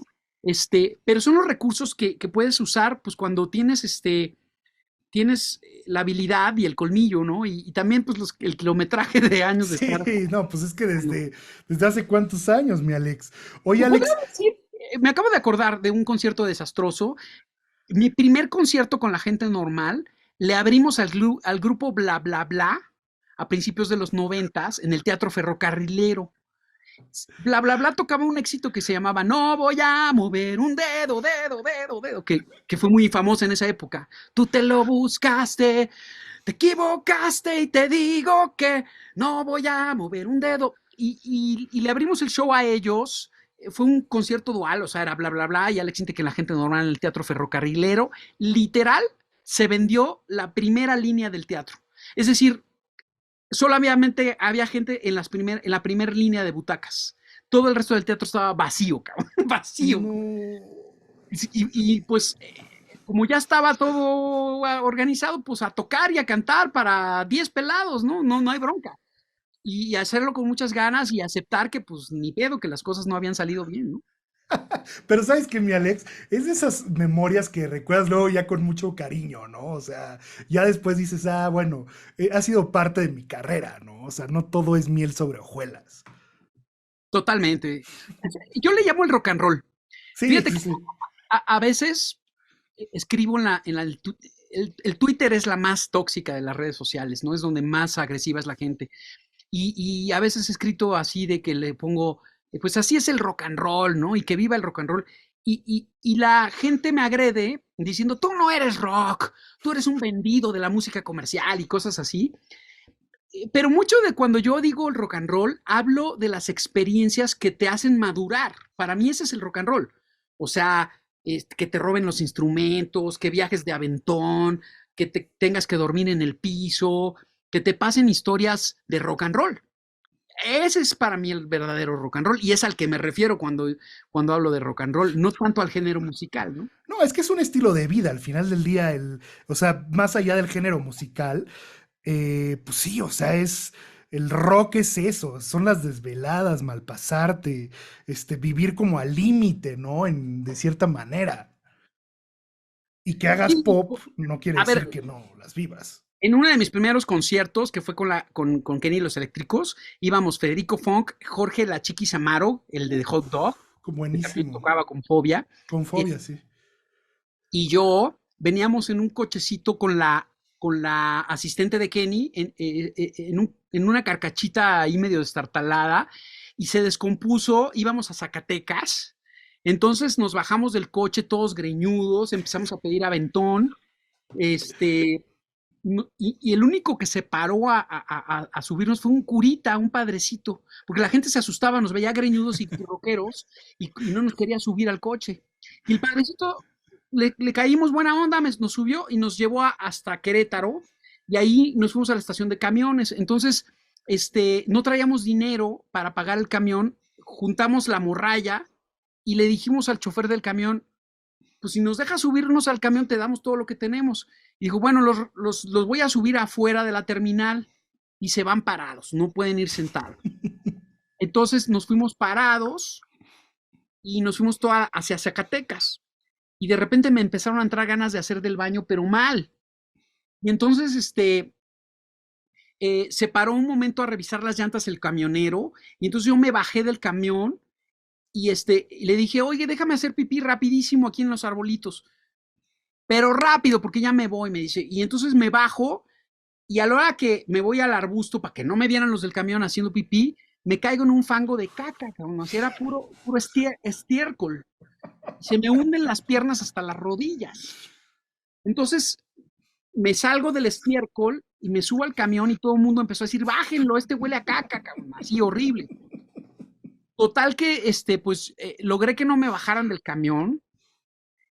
Pero son los recursos que puedes usar, pues cuando tienes la habilidad y el colmillo, ¿no? Y también, pues, el kilometraje de años de Sí, estar. no, pues es que desde hace cuántos años, mi Alex. Oye, Te podría Alex, decir, me acabo de acordar de un concierto desastroso. Mi primer concierto con la gente normal, le abrimos al grupo Bla Bla Bla a principios de los noventas en el Teatro Ferrocarrilero. Bla Bla Bla tocaba un éxito que se llamaba No voy a mover un dedo, dedo, dedo, dedo, que fue muy famosa en esa época. Tú te lo buscaste, te equivocaste y te digo que no voy a mover un dedo. y le abrimos el show a ellos. Fue un concierto dual, o sea, era bla, bla, bla, y Alex siente que la gente normal en el teatro ferrocarrilero, literal, se vendió la primera línea del teatro. Es decir, solamente había gente en la primera línea de butacas. Todo el resto del teatro estaba vacío, cabrón, vacío. No. Pues, como ya estaba todo organizado, pues a tocar y a cantar para 10 pelados, ¿no? No hay bronca. Y hacerlo con muchas ganas y aceptar que, pues, ni pedo, que las cosas no habían salido bien, ¿no? Pero sabes que mi Alex, es de esas memorias que recuerdas luego ya con mucho cariño, ¿no? O sea, ya después dices, ah, bueno, ha sido parte de mi carrera, ¿no? O sea, no todo es miel sobre hojuelas. Totalmente. Yo le llamo el rock and roll. Sí, Fíjate sí, que sí. a veces escribo el Twitter es la más tóxica de las redes sociales, ¿no? Es donde más agresiva es la gente. Y a veces he escrito así de que le pongo, pues así es el rock and roll, ¿no? Y que viva el rock and roll. Y la gente me agrede diciendo, tú no eres rock, tú eres un vendido de la música comercial y cosas así. Pero mucho de cuando yo digo el rock and roll, hablo de las experiencias que te hacen madurar. Para mí ese es el rock and roll. O sea, que te roben los instrumentos, que viajes de aventón, que te tengas que dormir en el piso, que te pasen historias de rock and roll. Ese es para mí el verdadero rock and roll y es al que me refiero cuando hablo de rock and roll, no tanto al género musical, ¿no? No, es que es un estilo de vida al final del día, o sea, más allá del género musical, pues sí, o sea, el rock es eso, son las desveladas, malpasarte, vivir como al límite, ¿no? De cierta manera. Y que hagas Sí, pop no quiere a decir ver, que no las vivas. en uno de mis primeros conciertos, que fue con Kenny y los Eléctricos, íbamos Federico Funk, Jorge La Chiquis Amaro, el de Hot Dog, que también Buenísimo. tocaba con Fobia, Con eh, fobia, sí. y yo veníamos en un cochecito con la asistente de Kenny en una carcachita ahí medio destartalada y se descompuso, íbamos a Zacatecas, entonces nos bajamos del coche todos greñudos, empezamos a pedir aventón, este, y el único que se paró a subirnos fue un curita, un padrecito, porque la gente se asustaba, nos veía greñudos y rockeros y no nos quería subir al coche. Y el padrecito le caímos buena onda, nos subió y nos llevó hasta Querétaro y ahí nos fuimos a la estación de camiones. Entonces, no traíamos dinero para pagar el camión, juntamos la morralla y le dijimos al chofer del camión, pues si nos dejas subirnos al camión te damos todo lo que tenemos. Y dijo, bueno, los voy a subir afuera de la terminal y se van parados, no pueden ir sentados. Entonces nos fuimos parados y nos fuimos toda hacia Zacatecas. Y de repente me empezaron a entrar ganas de hacer del baño, pero mal. Y entonces se paró un momento a revisar las llantas el camionero y entonces yo me bajé del camión y le dije, oye, déjame hacer pipí rapidísimo aquí en los arbolitos, pero rápido porque ya me voy, me dice. Y entonces me bajo y a la hora que me voy al arbusto para que no me vieran los del camión haciendo pipí, me caigo en un fango de caca, cabrón, así era puro estiércol. Se me hunden las piernas hasta las rodillas. Entonces me salgo del estiércol y me subo al camión y todo el mundo empezó a decir, bájenlo, este huele a caca, cabrón, así horrible. Total que, pues, logré que no me bajaran del camión,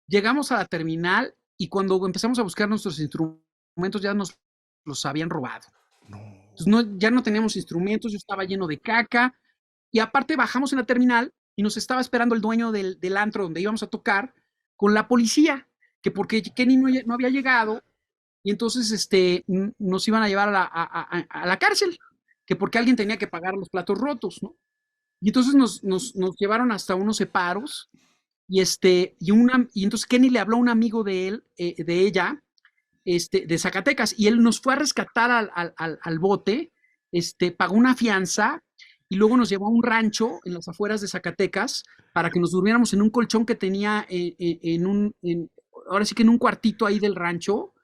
llegamos a la terminal y cuando empezamos a buscar nuestros instrumentos ya nos los habían robado. No. Entonces ya no teníamos instrumentos, yo estaba lleno de caca y aparte bajamos en la terminal y nos estaba esperando el dueño del antro donde íbamos a tocar con la policía, que porque Kenny no había llegado y entonces nos iban a llevar a la cárcel, que porque alguien tenía que pagar los platos rotos, ¿no? Y entonces nos llevaron hasta unos separos y entonces Kenny le habló a un amigo de él, de ella, de Zacatecas, y él nos fue a rescatar al bote, pagó una fianza y luego nos llevó a un rancho en las afueras de Zacatecas para que nos durmiéramos en un colchón que tenía ahora sí que en un cuartito ahí del rancho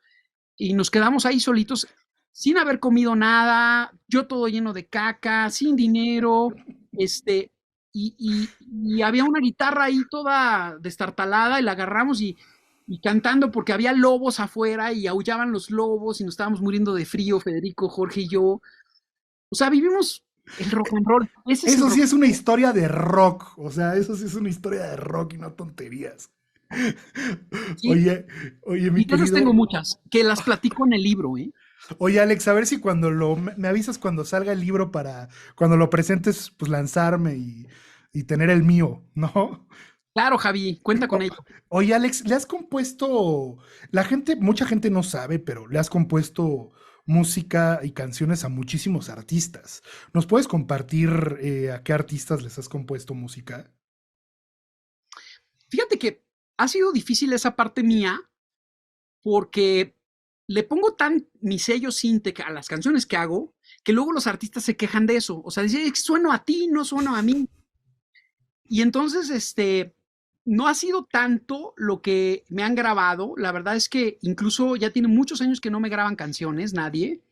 y nos quedamos ahí solitos sin haber comido nada, yo todo lleno de caca, sin dinero, y había una guitarra ahí toda destartalada y la agarramos y cantando porque había lobos afuera y aullaban los lobos y nos estábamos muriendo de frío, Federico, Jorge y yo. O sea, vivimos El rock and roll, ese es el Eso sí rock es and una roll. historia de rock, o sea, eso sí es una historia de rock y no tonterías. Sí, Oye, oye, mi y de esas tengo querido, muchas, que las platico en el libro, ¿eh? oye, Alex, a ver si cuando me avisas cuando salga el libro para, cuando lo presentes, pues lanzarme y tener el mío, ¿no? Claro, Javi, cuenta con O- ello. Oye, Alex, le has compuesto, la gente, mucha gente no sabe, pero le has compuesto música y canciones a muchísimos artistas. ¿Nos puedes compartir a qué artistas les has compuesto música? Fíjate que ha sido difícil esa parte mía porque le pongo tan mi sello Sintec a las canciones que hago que luego los artistas se quejan de eso. O sea, dicen, "Es que sueno a ti, no sueno a mí". Y entonces, no ha sido tanto lo que me han grabado. La verdad es que incluso ya tiene muchos años que no me graban canciones, nadie,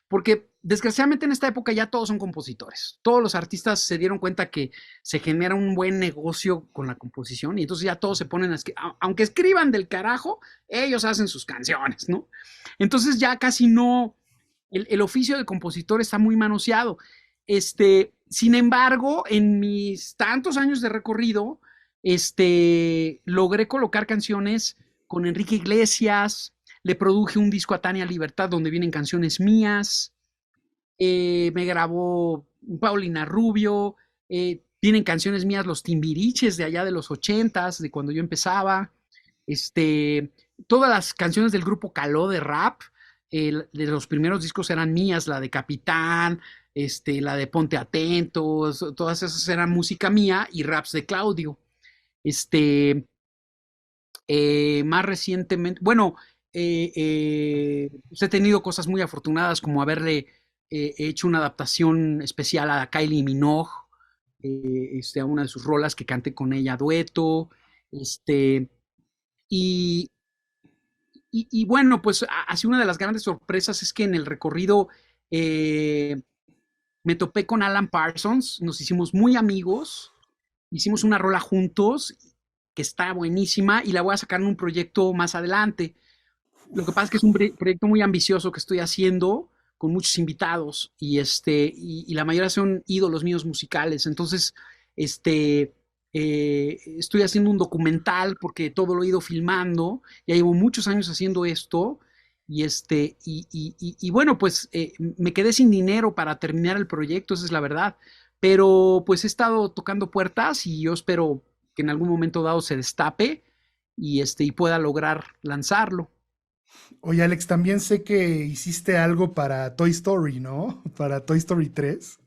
porque desgraciadamente en esta época ya todos son compositores. Todos los artistas se dieron cuenta que se genera un buen negocio con la composición y entonces ya todos se ponen a aunque escriban del carajo, ellos hacen sus canciones, ¿no? Entonces ya casi no, el oficio de compositor está muy manoseado. Sin embargo, en mis tantos años de recorrido, logré colocar canciones con Enrique Iglesias, le produje un disco a Tania Libertad donde vienen canciones mías, me grabó Paulina Rubio, vienen canciones mías, los Timbiriches de allá de los ochentas, de cuando yo empezaba, este, todas las canciones del grupo Caló de rap, de los primeros discos eran mías, la de Capitán, la de Ponte Atentos, todas esas eran música mía y raps de Claudio. Este, Más recientemente, bueno, pues he tenido cosas muy afortunadas como haberle hecho una adaptación especial a Kylie Minogue, a una de sus rolas que canté con ella dueto, este, y, y bueno, pues así una de las grandes sorpresas es que en el recorrido eh, me topé con Alan Parsons, nos hicimos muy amigos, hicimos una rola juntos que está buenísima y la voy a sacar en un proyecto más adelante. Lo que pasa es que es un proyecto muy ambicioso que estoy haciendo con muchos invitados y la mayoría son ídolos míos musicales. Entonces, este, estoy haciendo un documental porque todo lo he ido filmando. Ya llevo muchos años haciendo esto y bueno, pues me quedé sin dinero para terminar el proyecto, esa es la verdad. Pero pues he estado tocando puertas y yo espero que en algún momento dado se destape y pueda lograr lanzarlo. Oye, Alex, también sé que hiciste algo para Toy Story, ¿no? Para Toy Story 3.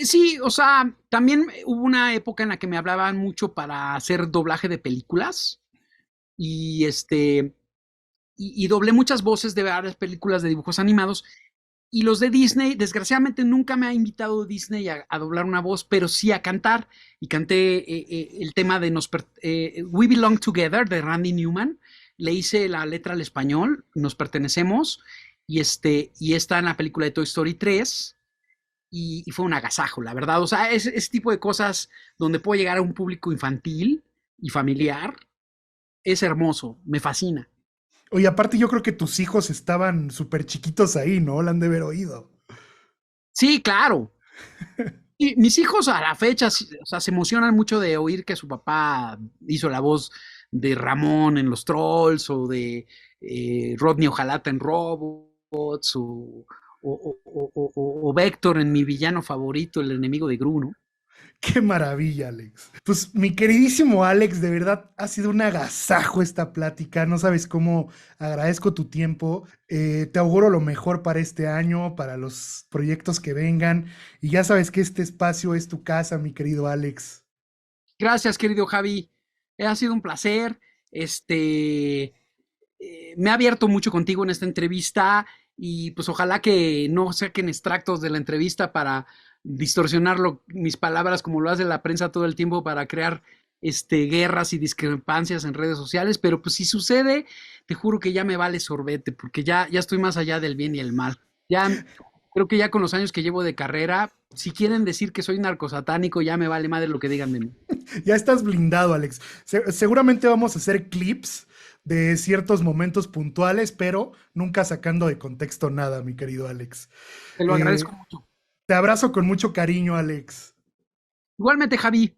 Sí, o sea, también hubo una época en la que me hablaban mucho para hacer doblaje de películas y y doblé muchas voces de varias películas de dibujos animados y los de Disney, desgraciadamente nunca me ha invitado Disney a doblar una voz, pero sí a cantar y canté el tema de We Belong Together de Randy Newman, le hice la letra al español, Nos pertenecemos y está en la película de Toy Story 3 y fue un agasajo, la verdad. O sea, ese tipo de cosas donde puedo llegar a un público infantil y familiar es hermoso, me fascina. Oye, aparte yo creo que tus hijos estaban súper chiquitos ahí, ¿no? La han de haber oído. Sí, claro. Y mis hijos a la fecha, o sea, se emocionan mucho de oír que su papá hizo la voz de Ramón en Los Trolls o de Rodney Ojalata en Robots o Vector en mi villano favorito, el enemigo de Gru, ¿no? Qué maravilla, Alex. Pues mi queridísimo Alex, de verdad ha sido un agasajo esta plática. No sabes cómo agradezco tu tiempo. Te auguro lo mejor para este año, para los proyectos que vengan. Y ya sabes que este espacio es tu casa, mi querido Alex. Gracias, querido Javi. Ha sido un placer. Me ha abierto mucho contigo en esta entrevista y pues ojalá que no saquen extractos de la entrevista para distorsionar mis palabras como lo hace la prensa todo el tiempo para crear guerras y discrepancias en redes sociales, pero pues si sucede, te juro que ya me vale sorbete, porque ya estoy más allá del bien y el mal. Ya creo que ya con los años que llevo de carrera, si quieren decir que soy narcosatánico, ya me vale madre lo que digan de mí. Ya estás blindado, Alex. Seguramente vamos a hacer clips de ciertos momentos puntuales, pero nunca sacando de contexto nada, mi querido Alex. Te lo Eh, agradezco mucho. Te abrazo con mucho cariño, Alex. Igualmente, Javi.